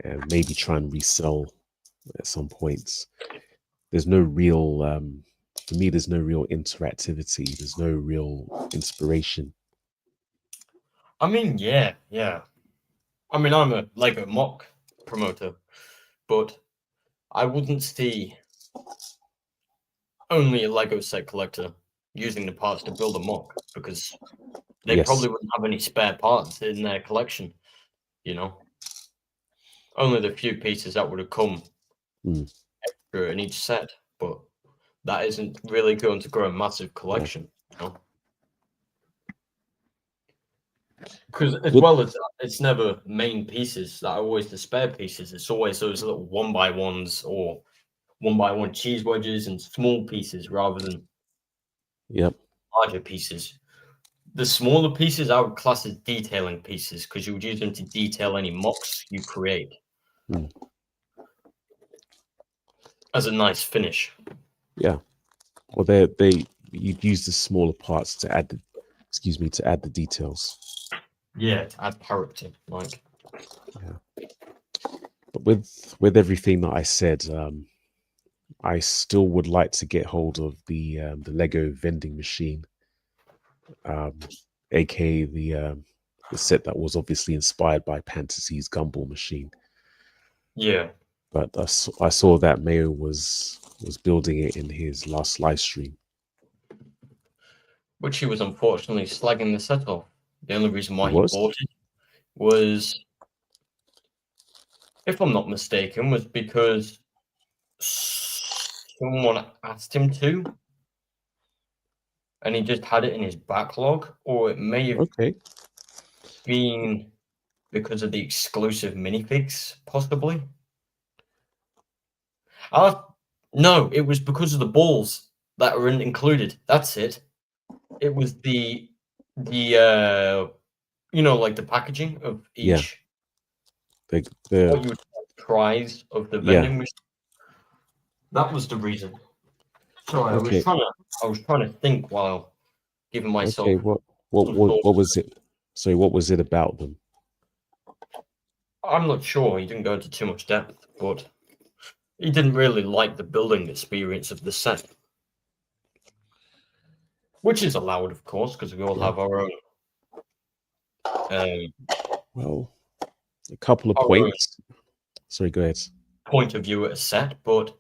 and maybe try and resell at some points. There's no real, for me, there's no real interactivity. There's no real inspiration. I mean, yeah. I mean, I'm a Lego mock promoter, but I wouldn't see only a Lego set collector using the parts to build a mock because they Yes. probably wouldn't have any spare parts in their collection, you know? Only the few pieces that would have come Mm, through in each set, but that isn't really going to grow a massive yeah. collection, you know? Because as Would well as that, it's never main pieces that are always the spare pieces. It's always those little 1x1s or 1x1 cheese wedges and small pieces rather than Yep. larger pieces. The smaller pieces I would class as detailing pieces because you would use them to detail any mocks you create Mm, as a nice finish. yeah. Well, they you'd use the smaller parts to add the, to add the details. Yeah, to add character. Like, Yeah. But with everything that I said, I still would like to get hold of the Lego vending machine, um, aka the set that was obviously inspired by Fantasy's Gumball machine. yeah, But I saw that Mayo was building it in his last live stream. which he was unfortunately slagging the set off. The only reason He why he was? bought it was, if I'm not mistaken, was because someone asked him to, and he just had it in his backlog, or it may have Okay. been because of the exclusive minifigs, possibly. Uh, no, it was because of the balls that were included. That's it. It was the like the packaging of Yeah. each The what you would call prize of the yeah. vending machine. That was the reason. Sorry, Okay. I was trying to think while giving Okay. myself some What thoughts. was it? So what was it about them? I'm not sure. He didn't go into too much depth, but he didn't really like the building experience of the set, which is allowed, of course, because we all Yeah. have um, Well, a couple of our own points. Sorry, go ahead. point of view at a set. But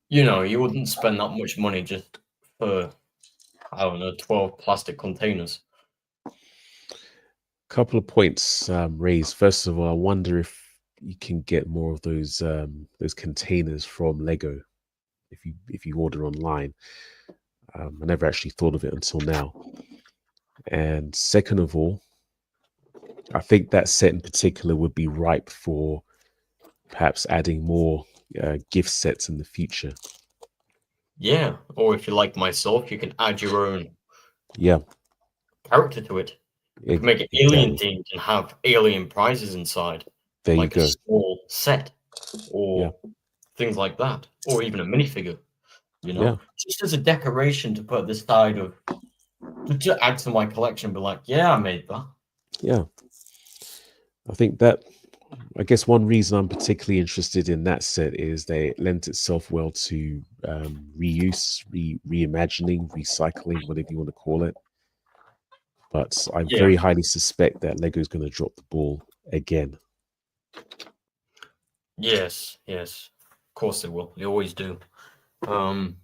you wouldn't spend that much money just for, I don't know, 12 plastic containers. Couple of points raised. First of all, I wonder if you can get more of those containers from Lego if you order online. I never actually thought of it until now. And second of all, I think that set in particular would be ripe for perhaps adding more gift sets in the future. Yeah, or if you like myself, you can add your own Yeah, character to it. You can make it alien exactly. themed and have alien prizes inside, There you like a go. small set Yeah, or things like that, or even a minifigure, yeah, just as a decoration to put at the side of, to add to my collection, be like, yeah, I made that. yeah. I think that I guess one reason I'm particularly interested in that set is that it lends itself well to reuse, reimagining, recycling, whatever you want to call it. But I Yeah, very highly suspect that Lego is going to drop the ball again. yes. Of course they will. They always do. Um,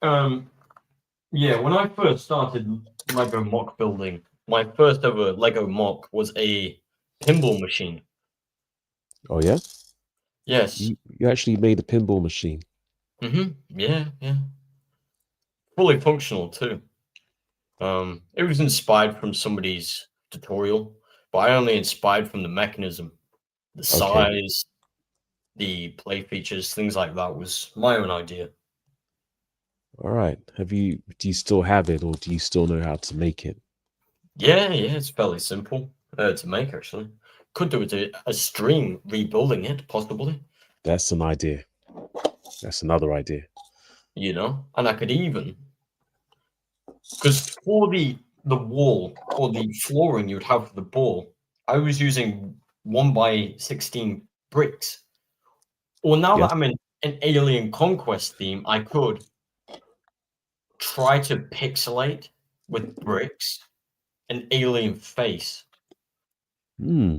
um, yeah, when I first started Lego mock building, my first ever Lego mock was a pinball machine. Oh yeah, Yes. you actually made a pinball machine. Yeah. fully functional too. It was inspired from somebody's tutorial, but I only inspired from the mechanism, the Okay. size, the play features, things like that was my own idea. All right. Do you still have it, or do you still know how to make it? Yeah, it's fairly simple to make actually. Could do a stream rebuilding it possibly, That's an idea. That's another idea. and I could even because for the wall or the flooring you would have for the ball, I was using 1 by 16 bricks. Well, now Yes. that I'm in an Alien Conquest theme, I could try to pixelate with bricks an alien face, Hmm.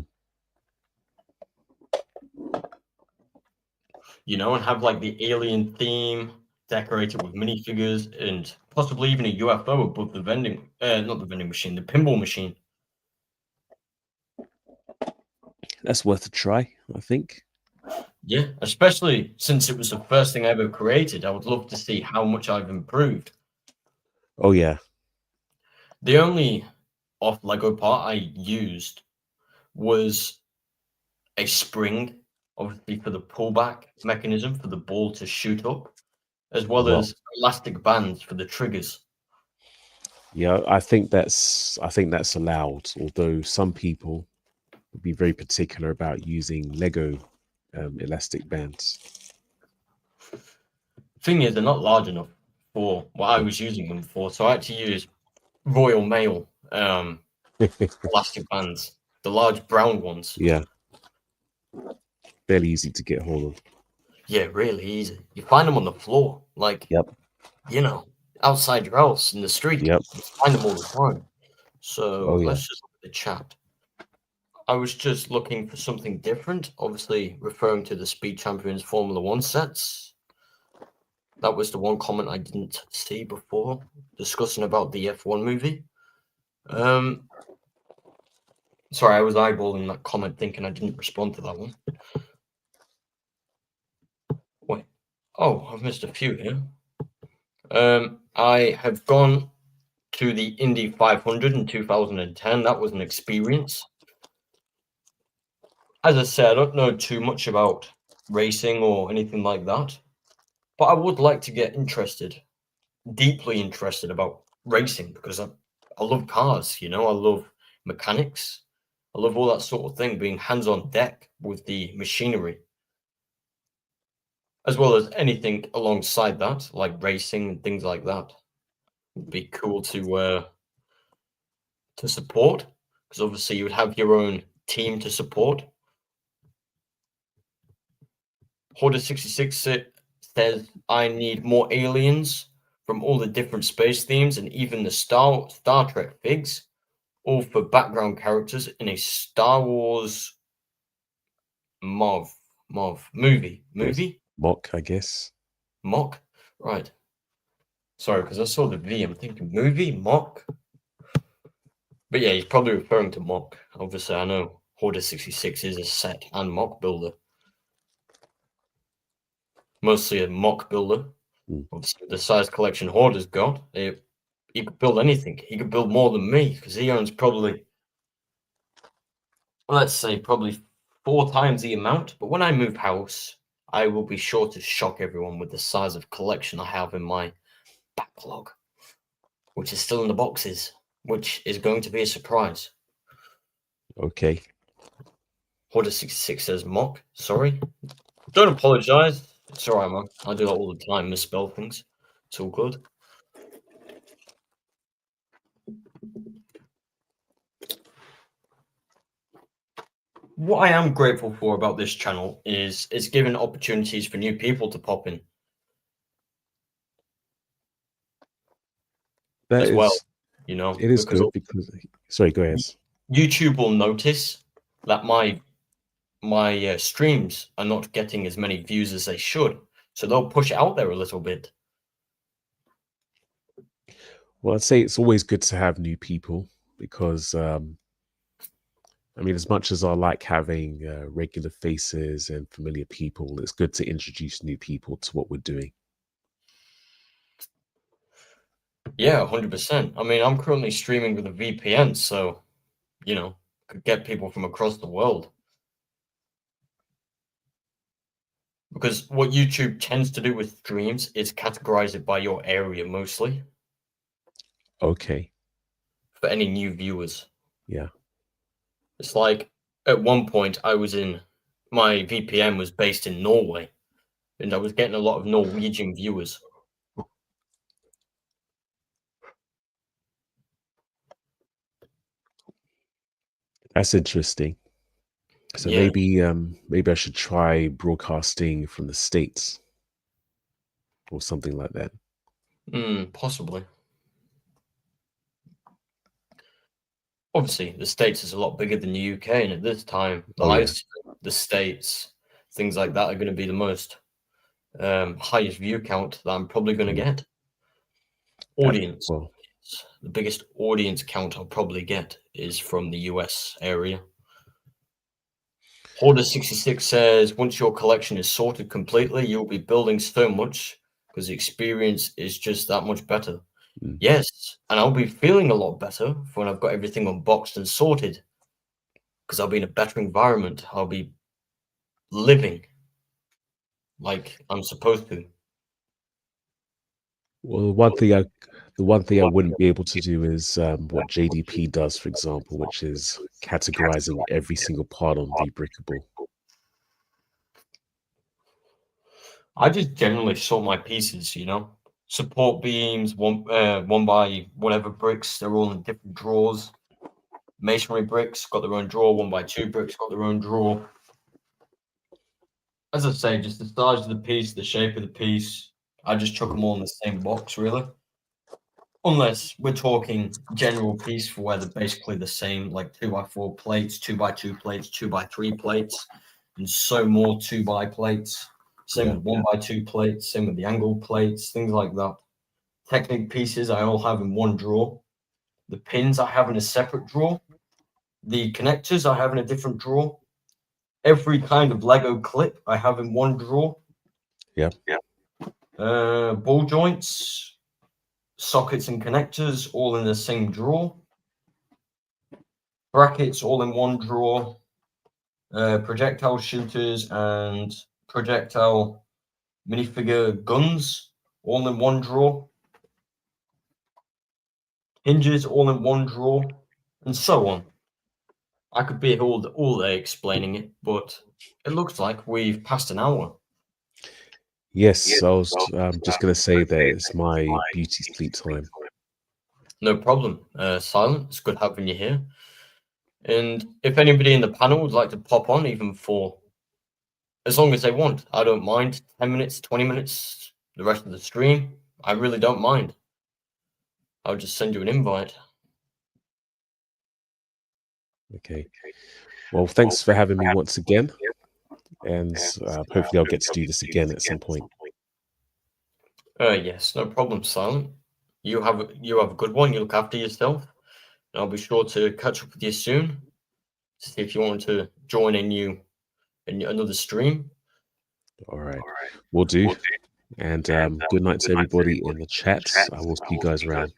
and have like the alien theme decorated with minifigures and possibly even a UFO above the not the vending machine, the pinball machine. That's worth a try, I think. Yeah, especially since it was the first thing I ever created. I would love to see how much I've improved. Oh yeah. The only off Lego part I used was a spring, obviously for the pullback mechanism for the ball to shoot up, as well Well, as elastic bands for the triggers. yeah, I think that's allowed, although some people would be very particular about using Lego elastic bands. Thing is, they're not large enough for what I was using them for, so I had to use Royal Mail elastic bands, the large brown ones. Yeah, fairly easy to get hold of. Yeah, really easy. You find them on the floor, like, Yep. outside your house in the street. Yep. You find them all the time. So Oh yeah. let's just look at the chat. I was just looking for something different, obviously referring to the Speed Champions Formula One sets. That was the one comment I didn't see before, discussing about the F1 movie. Sorry, I was eyeballing that comment thinking I didn't respond to that one. Wait. Oh, I've missed a few here. I have gone to the Indy 500 in 2010. That was an experience. As I said, I don't know too much about racing or anything like that, but I would like to get deeply interested about racing because I love cars, I love mechanics. I love all that sort of thing, being hands on deck with the machinery, as well as anything alongside that, like racing and things like that. Would be cool to support because obviously you would have your own team to support. Hoarder 66 says, I need more aliens from all the different space themes and even the Star Trek figs, all for background characters in a Star Wars movie. Yes. Movie? Mock, I guess. Mock? Right. Sorry, because I saw the V. I'm thinking movie? Mock? But yeah, he's probably referring to mock. Obviously, I know Hoarder 66 is a set and mock builder. Mostly a mock builder. Mm. Obviously, the size collection Hoarder's got, he could build anything. He could build more than me because he owns probably, let's say, probably 4 times the amount. But when I move house, I will be sure to shock everyone with the size of collection I have in my backlog, which is still in the boxes, which is going to be a surprise. Okay. Hoarder 66 says mock. Sorry. Don't apologize. It's alright, man. I do that all the time, misspell things. It's all good. What I am grateful for about this channel is it's given opportunities for new people to pop in That as well, is, it is because good because, sorry, go ahead. YouTube will notice that my streams are not getting as many views as they should, so they'll push it out there a little bit. Well, I'd say it's always good to have new people because, I mean, as much as I like having regular faces and familiar people, it's good to introduce new people to what we're doing. Yeah, 100%. I mean, I'm currently streaming with a VPN, so, could get people from across the world. Because what YouTube tends to do with streams is categorize it by your area mostly Okay. for any new viewers. Yeah. It's like at one point my VPN was based in Norway, and I was getting a lot of Norwegian viewers. That's interesting. So Yeah, maybe I should try broadcasting from the States or something like that. possibly. Obviously, the States is a lot bigger than the UK, and at this time, the Oh yeah. highest, the States, things like that are going to be the most highest view count that I'm probably going to Mm. get. Audience. Well, The biggest audience count I'll probably get is from the US area. Hoarder66 says, once your collection is sorted completely, you'll be building so much because the experience is just that much better. mm. Yes, and I'll be feeling a lot better when I've got everything unboxed and sorted because I'll be in a better environment. I'll be living like I'm supposed to. Well, the one thing I wouldn't be able to do is what JDP does, for example, which is categorizing every single part on Debreakable. I just generally sort my pieces. Support beams, one by whatever bricks, they're all in different drawers. Masonry bricks got their own drawer, 1x2 bricks got their own drawer. As I say, just the size of the piece, the shape of the piece, I just chuck them all in the same box, really. Unless we're talking general piece for where they're basically the same, like 2x4 plates, 2x2 plates, 2x3 plates, and so more 2x plates. Same Yeah. with 1x2 plates, same with the angle plates, things like that. Technic pieces I all have in one drawer. The pins I have in a separate drawer. The connectors I have in a different drawer. Every kind of Lego clip I have in one drawer. Yeah. Ball joints, sockets and connectors all in the same drawer. Brackets all in one drawer. Projectile shooters and projectile minifigure guns all in one drawer. Hinges all in one drawer, and so on. I could be here all day explaining it, but it looks like we've passed an hour. Yes, I was just going to say that it's my beauty sleep time. No problem. Silent, it's good having you here. And if anybody in the panel would like to pop on, even for as long as they want, I don't mind. 10 minutes, 20 minutes, the rest of the stream, I really don't mind. I'll just send you an invite. Okay. Well, thanks for having me once again. And hopefully I'll get to do this again at some point. Yes, no problem, Silent. You have a good one. You look after yourself. And I'll be sure to catch up with you soon. See if you want to join another stream. All right. We'll do. And good night to everybody in the chat. I will see you guys around.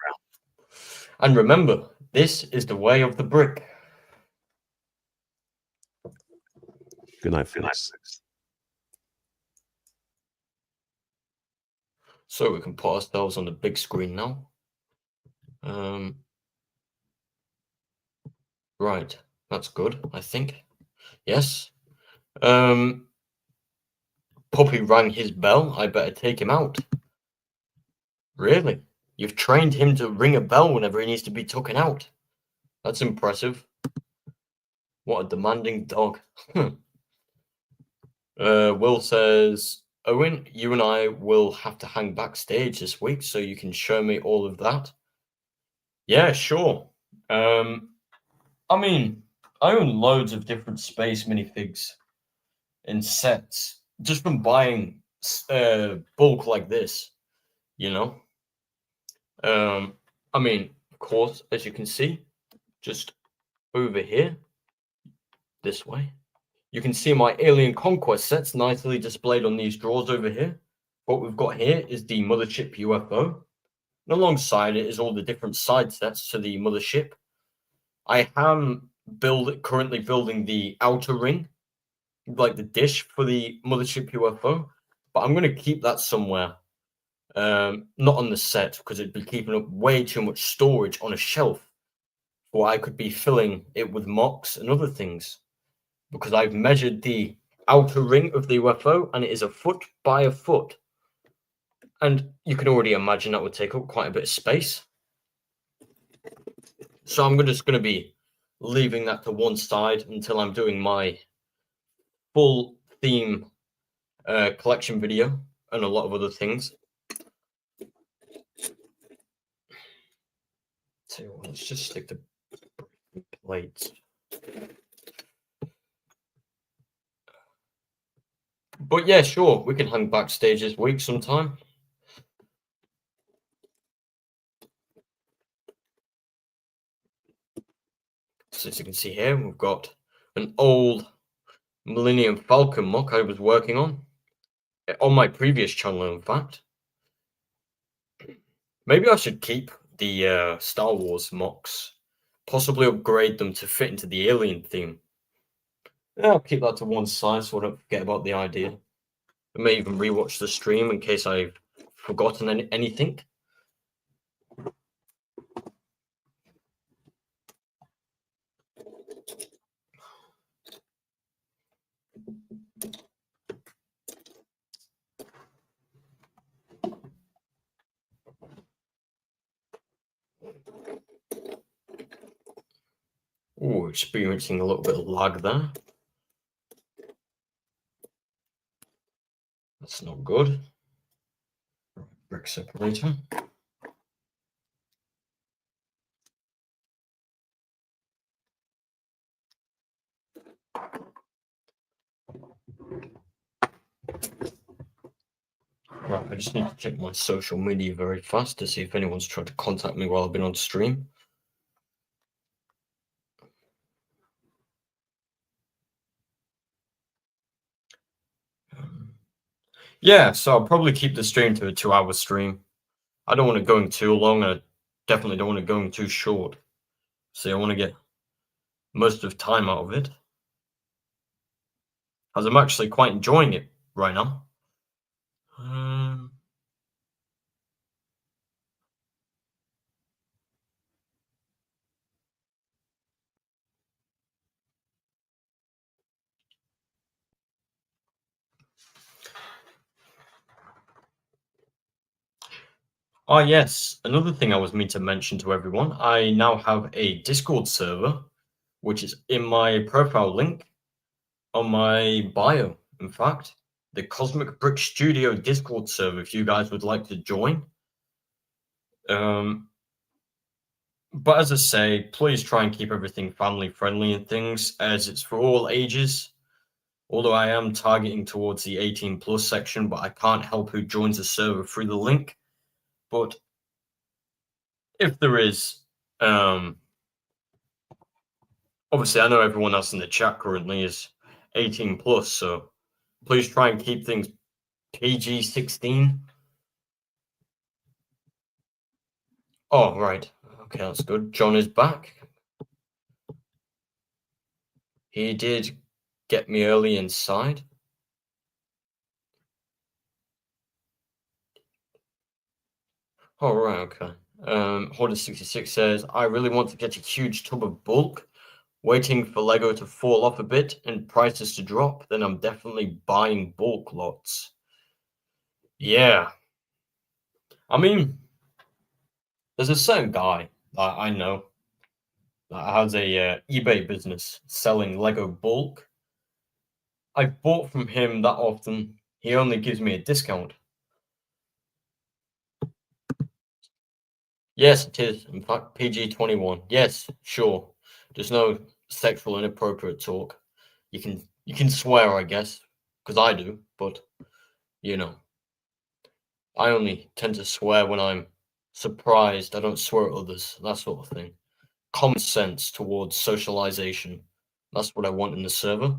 And remember, this is the way of the brick. Good night, folks. So we can put ourselves on the big screen now. Right, that's good, I think. Yes. Puppy rang his bell. I better take him out. Really? You've trained him to ring a bell whenever he needs to be taken out. That's impressive. What a demanding dog. Will says, Owen, you and I will have to hang backstage this week so you can show me all of that. Yeah, sure. I mean, I own loads of different space minifigs and sets just from buying bulk like this, you know? I mean, of course, as you can see, just over here, this way, you can see my Alien Conquest sets nicely displayed on these drawers over here. What we've got here is the Mothership UFO. And alongside it is all the different side sets to the mothership. I am currently building the outer ring, like the dish for the mothership UFO, but I'm going to keep that somewhere. Not on the set, because it'd be keeping up way too much storage on a shelf, or I could be filling it with mocks and other things. Because I've measured the outer ring of the UFO, and it is 1 foot by 1 foot. And you can already imagine that would take up quite a bit of space. So I'm just going to be leaving that to one side until I'm doing my full theme collection video and a lot of other things. So let's just stick the plates. But yeah, sure, we can hang backstage this week sometime. So as you can see here, we've got an old Millennium Falcon mock I was working on my previous channel, in fact. Maybe I should keep the Star Wars mocks, possibly upgrade them to fit into the alien theme. Yeah, I'll keep that to one side so I don't forget about the idea. I may even rewatch the stream in case I've forgotten anything. Oh, experiencing a little bit of lag there. That's not good. Brick separator. Right, I just need to check my social media very fast to see if anyone's tried to contact me while I've been on stream. Yeah, so I'll probably keep the stream to a 2-hour stream. I don't want it going too long, and I definitely don't want it going too short. So I want to get most of time out of it, as I'm actually quite enjoying it right now. Oh yes, another thing I was meant to mention to everyone, I now have a Discord server, which is in my profile link on my bio, in fact. The CosmicBricks-Studios Discord server, if you guys would like to join. But as I say, please try and keep everything family friendly and things, as it's for all ages. Although I am targeting towards the 18 plus section, but I can't help who joins the server through the link. But if there is, obviously I know everyone else in the chat currently is 18 plus, so please try and keep things PG-16. Oh, right. Okay, that's good. John is back. He did get me early inside. Oh, right, okay. Hoarder66 says, I really want to get a huge tub of bulk, waiting for Lego to fall off a bit and prices to drop, then I'm definitely buying bulk lots. Yeah. I mean, there's a certain guy that I know that has a eBay business selling Lego bulk. I've bought from him that often. He only gives me a discount. Yes, it is. In fact, PG-21. Yes, sure. There's no sexual inappropriate talk. You can swear, I guess, because I do, but you know, I only tend to swear when I'm surprised. I don't swear at others, that sort of thing. Common sense towards socialization. That's what I want in the server.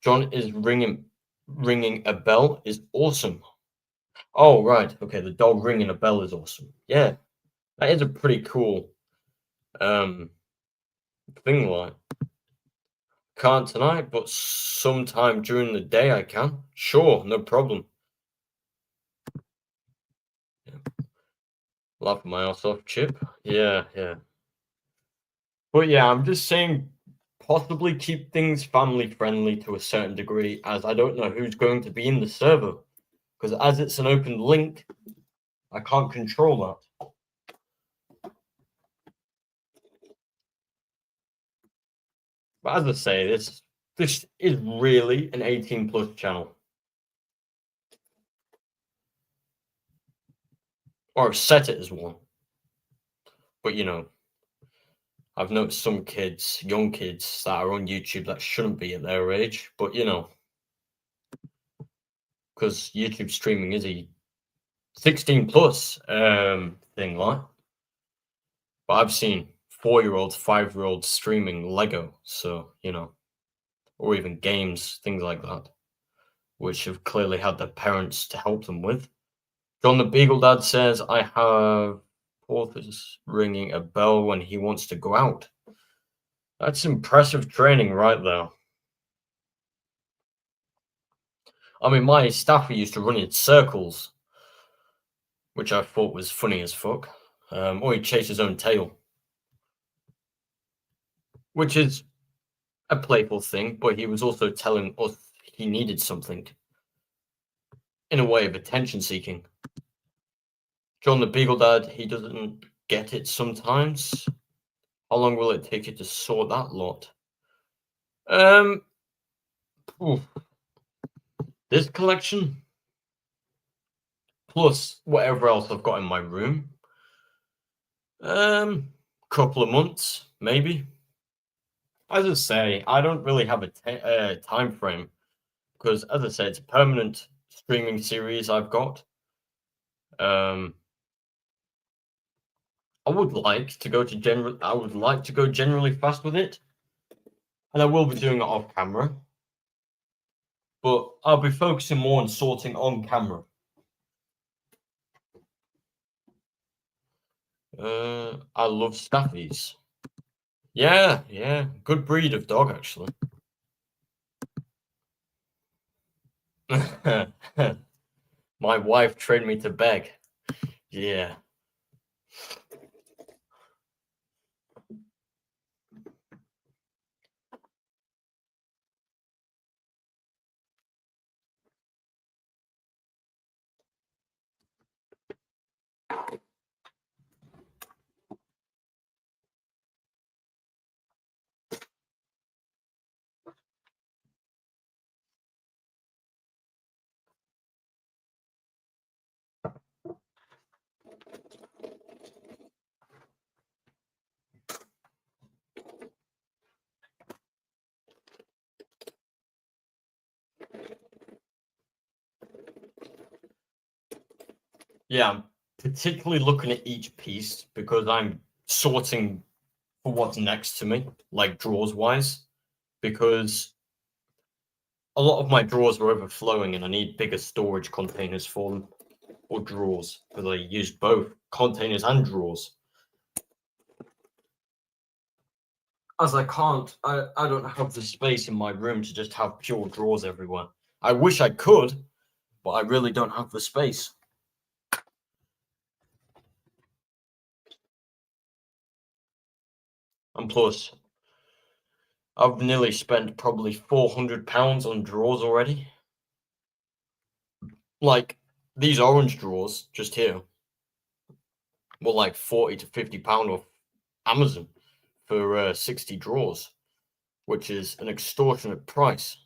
John is ringing a bell is awesome. Oh, right. Okay, the dog ringing a bell is awesome. Yeah, that is a pretty cool um thing. Like, can't tonight, but sometime during the day I can. Sure, no problem. Yeah. Laugh my ass off, Chip. Yeah, yeah. But yeah, I'm just saying possibly keep things family friendly to a certain degree, as I don't know who's going to be in the server. Because as it's an open link, I can't control that. But as I say, this is really an 18 plus channel. Or I've set it as one. But you know, I've noticed some kids, young kids, that are on YouTube that shouldn't be at their age. But you know, because YouTube streaming is a 16 plus thing, like. But I've seen 4-year-olds, 5-year-olds streaming Lego, so you know, or even games, things like that, which have clearly had their parents to help them with. John the Beagle Dad says, I have Porthos ringing a bell when he wants to go out. That's impressive training right there. I mean, my staffy used to run in circles, which I thought was funny as fuck. Or he'd chase his own tail, which is a playful thing, but he was also telling us he needed something in a way of attention seeking. John the Beagle Dad, he doesn't get it sometimes. How long will it take you to sort that lot? Oof. This collection, plus whatever else I've got in my room. Couple of months, maybe. As I say, I don't really have a time frame because, as I said, it's a permanent streaming series I've got. I would like to go to general. I would like to go generally fast with it, and I will be doing it off camera. But I'll be focusing more on sorting on camera. I love staffies. Yeah, yeah, good breed of dog actually. My wife trained me to beg. Yeah. Yeah, I'm particularly looking at each piece because I'm sorting for what's next to me, like drawers wise, because a lot of my drawers are overflowing and I need bigger storage containers for them, or drawers, because I use both containers and drawers. As I don't have the space in my room to just have pure drawers everywhere. I wish I could, but I really don't have the space. And plus, I've nearly spent probably £400 on drawers already. Like these orange drawers just here were like 40 to £50 off Amazon for 60 drawers, which is an extortionate price.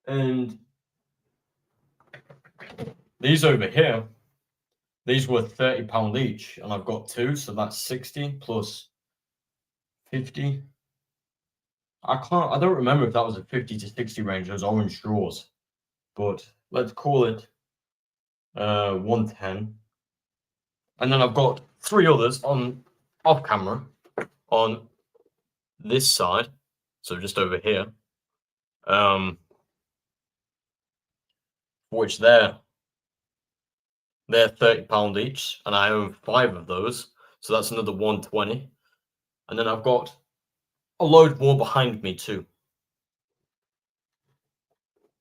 And these over here, these were £30 each, and I've got two, so that's 60 plus 50. I don't remember if that was a 50 to 60 range, those orange drawers, but let's call it 110. And then I've got three others on off camera on this side, so just over here. which they're £30 each, and I own 5 of those, so that's another 120. And then I've got a load more behind me too,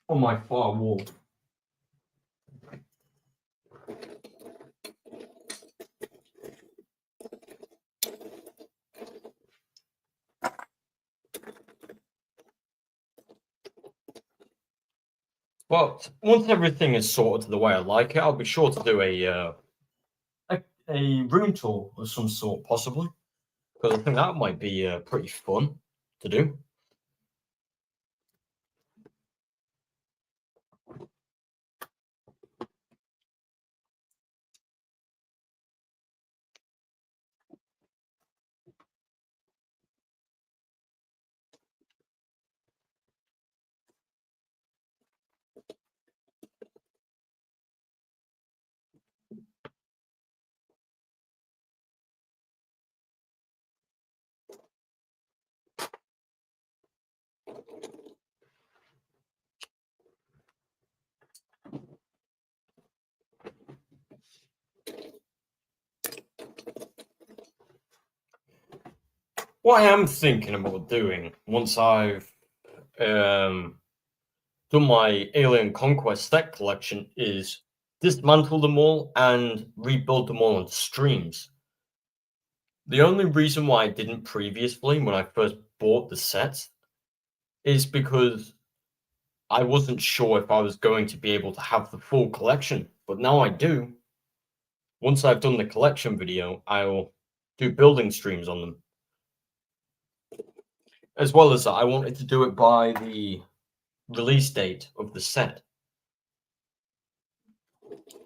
on my far wall. But once everything is sorted the way I like it, I'll be sure to do a room tour of some sort, possibly, because I think that might be pretty fun to do. What I am thinking about doing once I've done my Alien Conquest set collection is dismantle them all and rebuild them all on streams. The only reason why I didn't previously, when I first bought the set, is because I wasn't sure if I was going to be able to have the full collection, but now I do. Once I've done the collection video, I'll do building streams on them. As well as that, I wanted to do it by the release date of the set.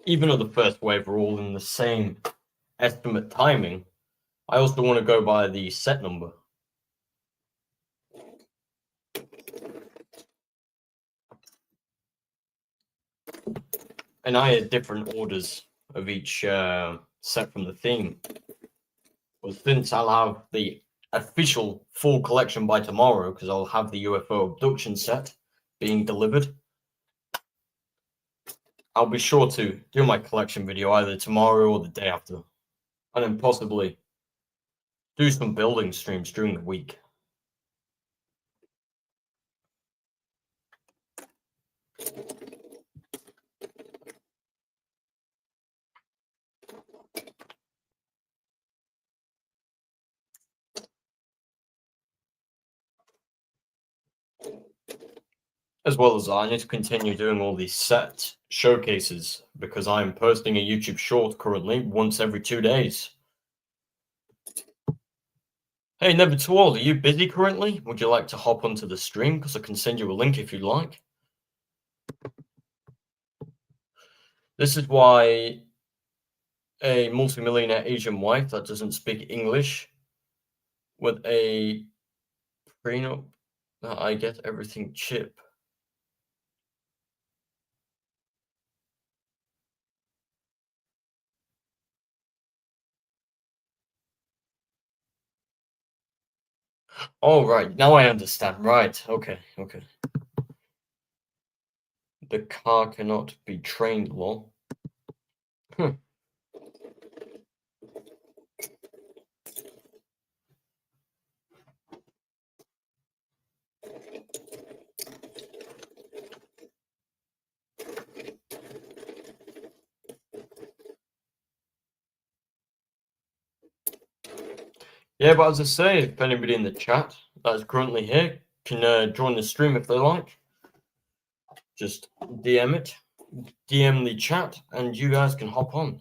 Even though the first wave are all in the same estimate timing, I also want to go by the set number. And I had different orders of each set from the theme. Well, since I'll have the official full collection by tomorrow, because I'll have the UFO abduction set being delivered, I'll be sure to do my collection video either tomorrow or the day after, and then possibly do some building streams during the week. As well as I need to continue doing all these set showcases because I'm posting a YouTube short currently once every 2 days. Hey, Never Too Old, are you busy currently? Would you like to hop onto the stream? Because I can send you a link if you'd like. This is why a multimillionaire Asian wife that doesn't speak English with a prenup that I get everything chip. Oh, right. Now I understand. Right. Okay. Okay. The car cannot be trained, lol. Yeah, but as I say, if anybody in the chat that is currently here can join the stream if they like, just DM it, DM the chat, and you guys can hop on.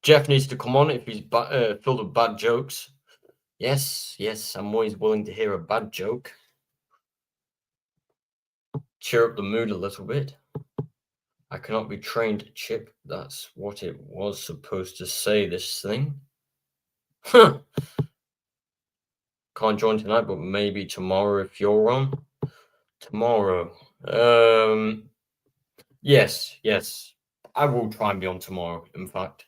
Jeff needs to come on if he's filled with bad jokes. Yes, yes, I'm always willing to hear a bad joke. Cheer up the mood a little bit. I cannot be trained, Chip. That's what it was supposed to say, this thing. Huh. Can't join tonight, but maybe tomorrow if you're on. Tomorrow. Yes, yes. I will try and be on tomorrow, in fact.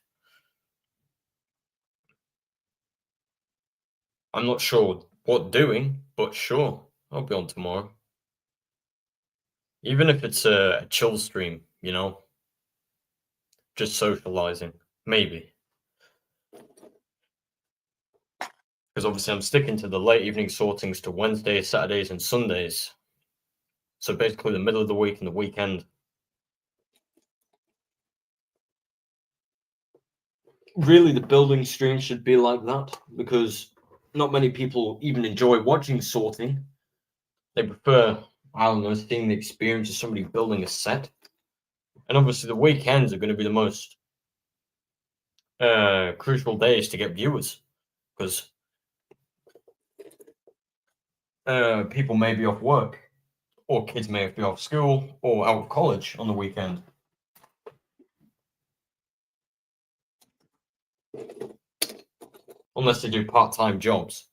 I'm not sure what doing, but sure, I'll be on tomorrow. Even if it's a chill stream, you know, just socializing, maybe. Because obviously I'm sticking to the late evening sortings to Wednesdays, Saturdays, and Sundays. So basically the middle of the week and the weekend. Really, the building stream should be like that, because not many people even enjoy watching sorting. They prefer, I don't know, seeing the experience of somebody building a set. And obviously the weekends are going to be the most crucial days to get viewers, because people may be off work, or kids may be off school, or out of college on the weekend. Unless they do part-time jobs,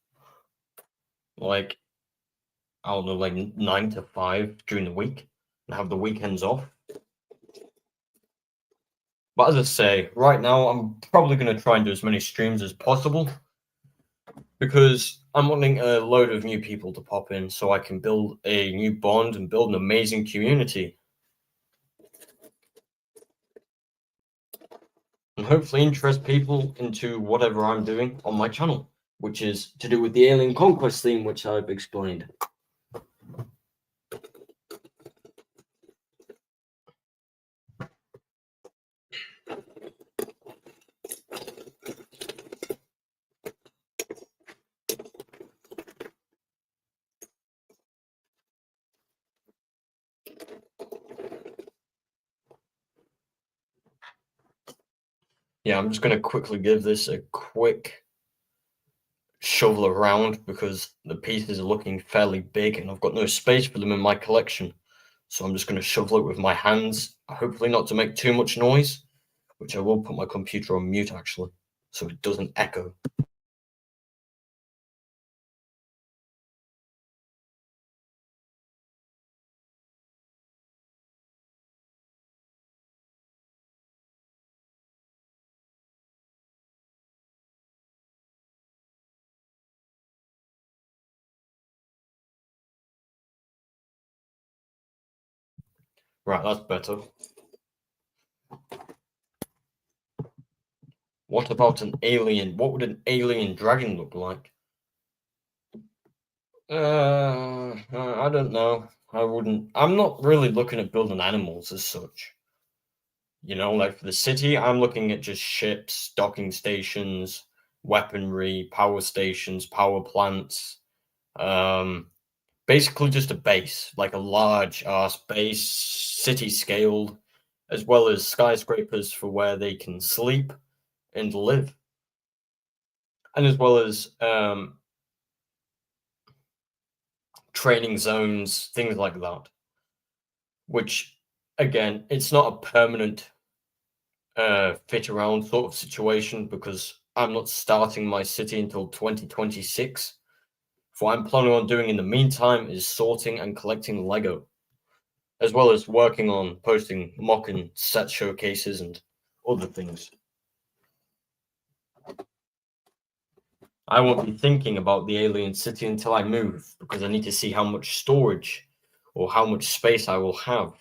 like, I don't know, like 9 to 5 during the week, and have the weekends off. But as I say, right now I'm probably going to try and do as many streams as possible, because I'm wanting a load of new people to pop in so I can build a new bond and build an amazing community. And hopefully interest people into whatever I'm doing on my channel, which is to do with the Alien Conquest theme, which I've explained. Yeah, I'm just going to quickly give this a quick shovel around, because the pieces are looking fairly big and I've got no space for them in my collection. So I'm just going to shovel it with my hands, hopefully not to make too much noise, which I will put my computer on mute actually, so it doesn't echo. Right, that's better. What about an alien? What would an alien dragon look like? I don't know. I'm not really looking at building animals as such. You know, like for the city, I'm looking at just ships, docking stations, weaponry, power stations, power plants. Basically just a base, like a large ass base, city scaled, as well as skyscrapers for where they can sleep and live. And as well as training zones, things like that. Which, again, it's not a permanent fit around sort of situation, because I'm not starting my city until 2026. What I'm planning on doing in the meantime is sorting and collecting Lego, as well as working on posting mock and set showcases and other things. I won't be thinking about the alien city until I move, because I need to see how much storage or how much space I will have.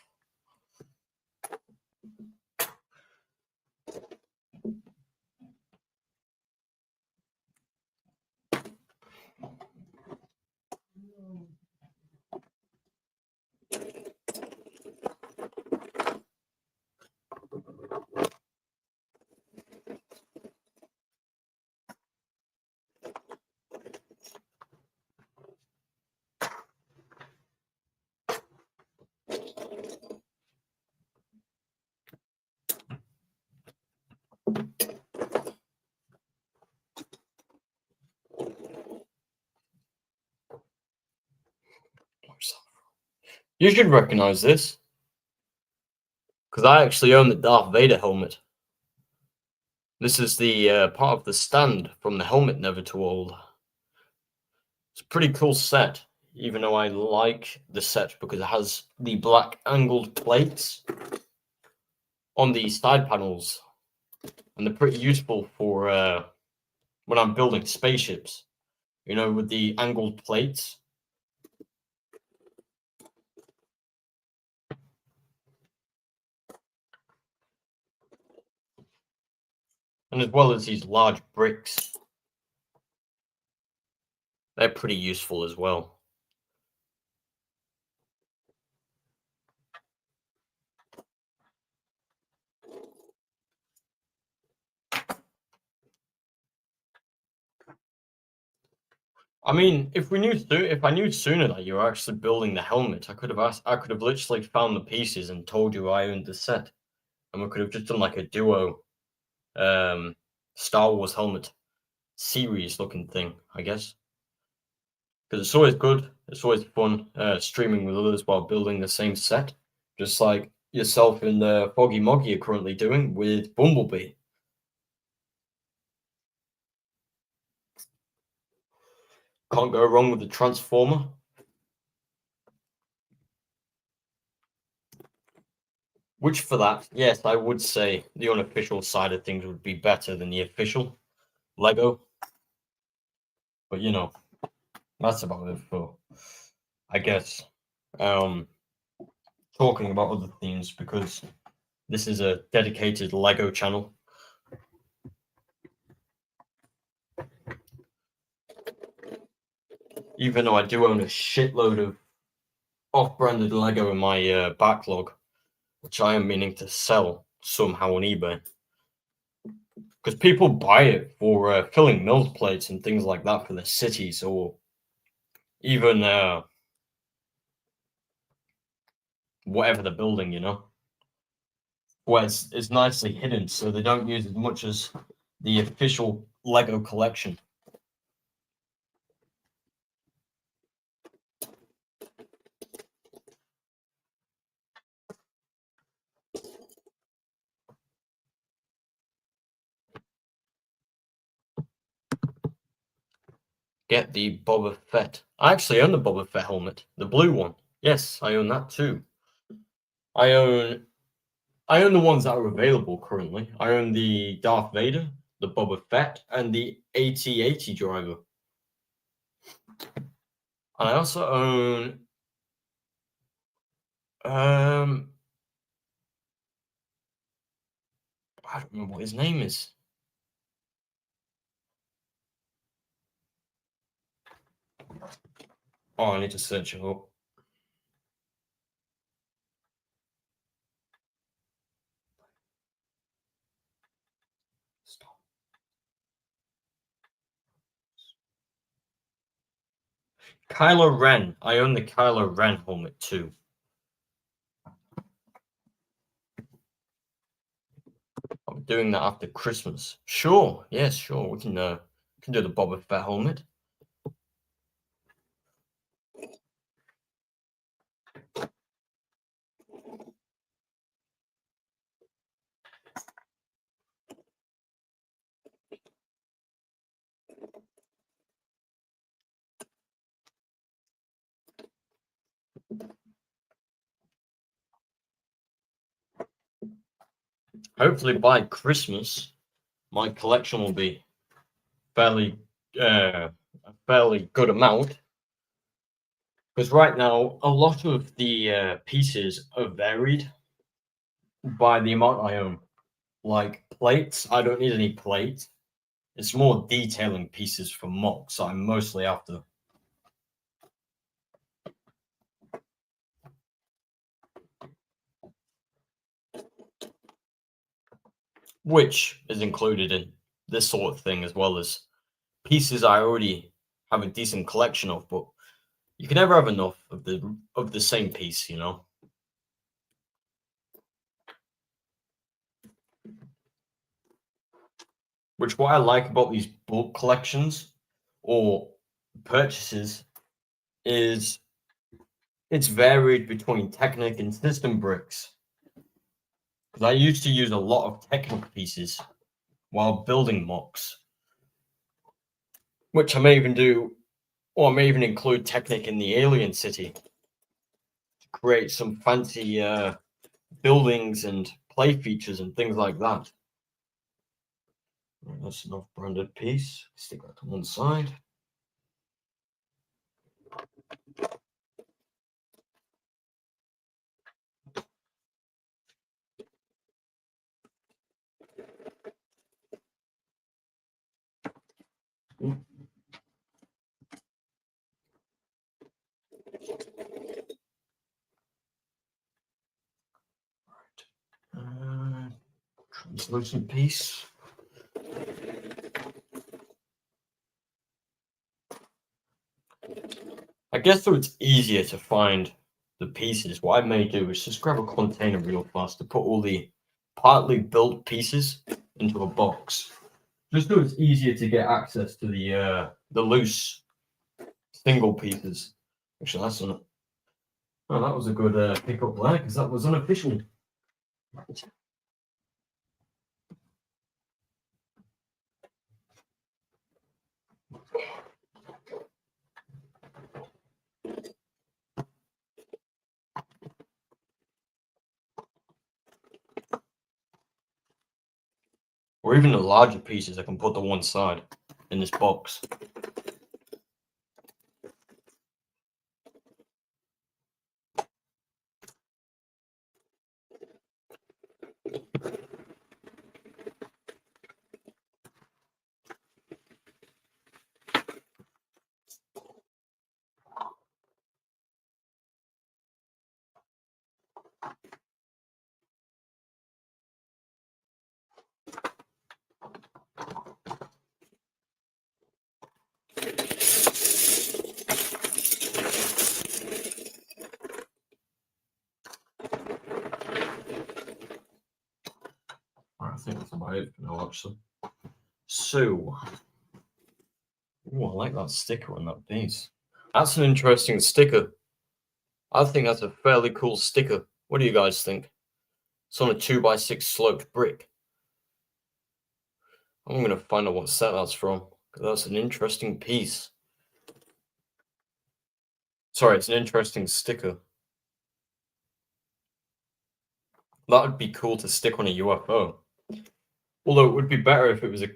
You should recognize this, because I actually own the Darth Vader helmet. This is the part of the stand from the helmet Never Too Old. It's a pretty cool set, even though I like the set because it has the black angled plates. on the side panels, and they're pretty useful for when I'm building spaceships. You know, with the angled plates. And as well as these large bricks. They're pretty useful as well. I mean, if I knew sooner that you were actually building the helmet, I could have literally found the pieces and told you I owned the set, and we could have just done like a duo, Star Wars helmet series looking thing, I guess. Because it's always good, it's always fun streaming with others while building the same set, just like yourself and Foggy Moggy are currently doing with Bumblebee. Can't go wrong with the Transformer. Which for that, yes, I would say the unofficial side of things would be better than the official Lego. But you know, that's about it for, I guess, talking about other themes, because this is a dedicated Lego channel. Even though I do own a shitload of off-branded Lego in my backlog, which I am meaning to sell somehow on eBay. Because people buy it for filling mills plates and things like that for their cities, or even whatever they're building, you know. Where it's nicely hidden, so they don't use as much as the official Lego collection. Get the Boba Fett. I actually own the Boba Fett helmet, the blue one. Yes, I own that too. I own the ones that are available currently. I own the Darth Vader, the Boba Fett, and the AT-AT driver. And I also own I don't remember what his name is. Oh, I need to search it up. Kylo Ren. I own the Kylo Ren helmet too. I'm doing that after Christmas. Sure. Yes, sure. We can do the Boba Fett helmet. Hopefully by Christmas, my collection will be a fairly good amount. Because right now, a lot of the pieces are varied by the amount I own. Like plates, I don't need any plates. It's more detailing pieces for mocks I'm mostly after. Which is included in this sort of thing, as well as pieces I already have a decent collection of, but you can never have enough of the same piece, you know. Which what I like about these bulk collections or purchases is it's varied between Technic and System Bricks. Because I used to use a lot of Technic pieces while building mocks, which I may even do, or I may even include Technic in the Alien City to create some fancy buildings and play features and things like that. Right, that's an off-branded piece. Stick that to one side. Translucent piece. I guess so it's easier to find the pieces. What I may do is just grab a container real fast to put all the partly built pieces into a box. Just so it's easier to get access to the loose single pieces. Actually, that's on. Oh, that was a good pickup there because that was unofficial. Or even the larger pieces I can put to one side in this box. I think that's about it for now, actually. So, ooh, I like that sticker on that piece. That's an interesting sticker. I think that's a fairly cool sticker. What do you guys think? It's on a 2x6 sloped brick. I'm going to find out what set that's from, because that's an interesting piece. Sorry, it's an interesting sticker. That would be cool to stick on a UFO. Although it would be better if it was a...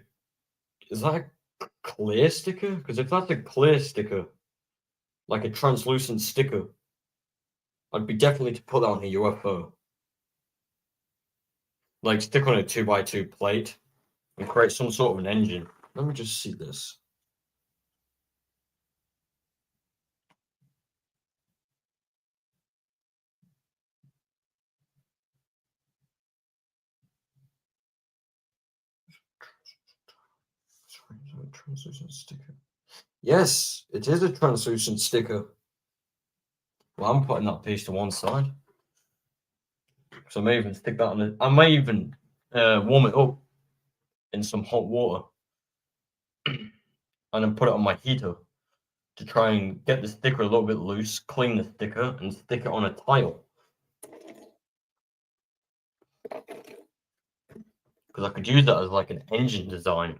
Is that a clear sticker? Because if that's a clear sticker, like a translucent sticker, I'd be definitely to put that on a UFO. Like stick on a 2x2 plate and create some sort of an engine. Let me just see this. Translucent sticker. Yes, it is a translucent sticker. Well, I'm putting that piece to one side. So I may even stick that on it. I may even warm it up in some hot water and then put it on my heater to try and get the sticker a little bit loose, clean the sticker, and stick it on a tile. Because I could use that as like an engine design.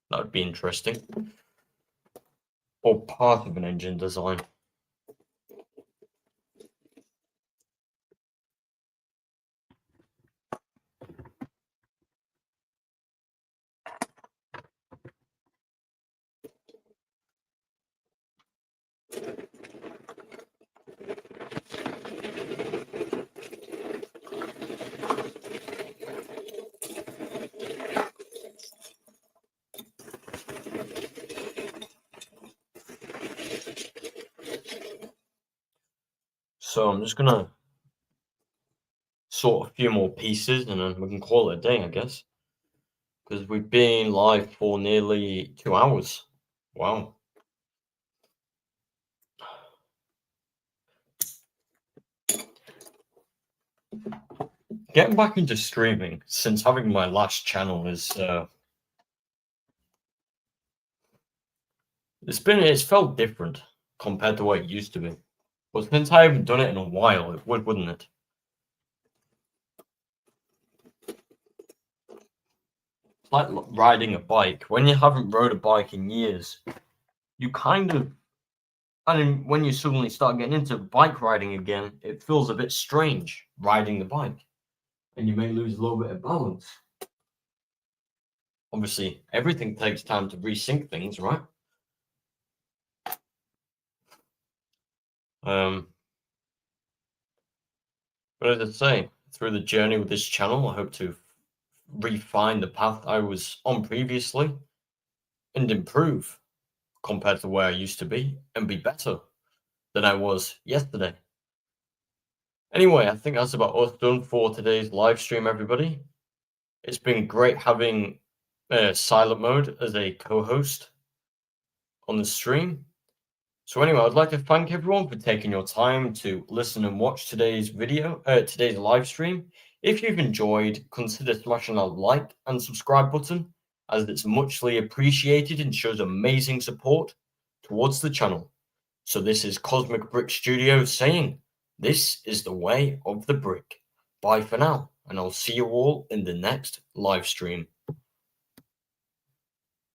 That would be interesting. Or part of an engine design. So I'm just gonna sort a few more pieces and then we can call it a day, I guess. Because we've been live for nearly 2 hours. Wow. Getting back into streaming since having my last channel is it's felt different compared to what it used to be. But since I haven't done it in a while, it would, wouldn't it? It's like riding a bike. When you haven't rode a bike in years, you kind of And then when you suddenly start getting into bike riding again, it feels a bit strange riding the bike, and you may lose a little bit of balance. Obviously, everything takes time to resync things, right? But as I say, through the journey with this channel, I hope to refine the path I was on previously and improve compared to where I used to be and be better than I was yesterday. Anyway, I think that's about us done for today's live stream, everybody. It's been great having Silent Mode as a co-host on the stream. So anyway, I'd like to thank everyone for taking your time to listen and watch today's today's live stream. If you've enjoyed, consider smashing that like and subscribe button, as it's muchly appreciated and shows amazing support towards the channel. So this is CosmicBricks-Studios saying, this is the way of the brick. Bye for now, and I'll see you all in the next live stream.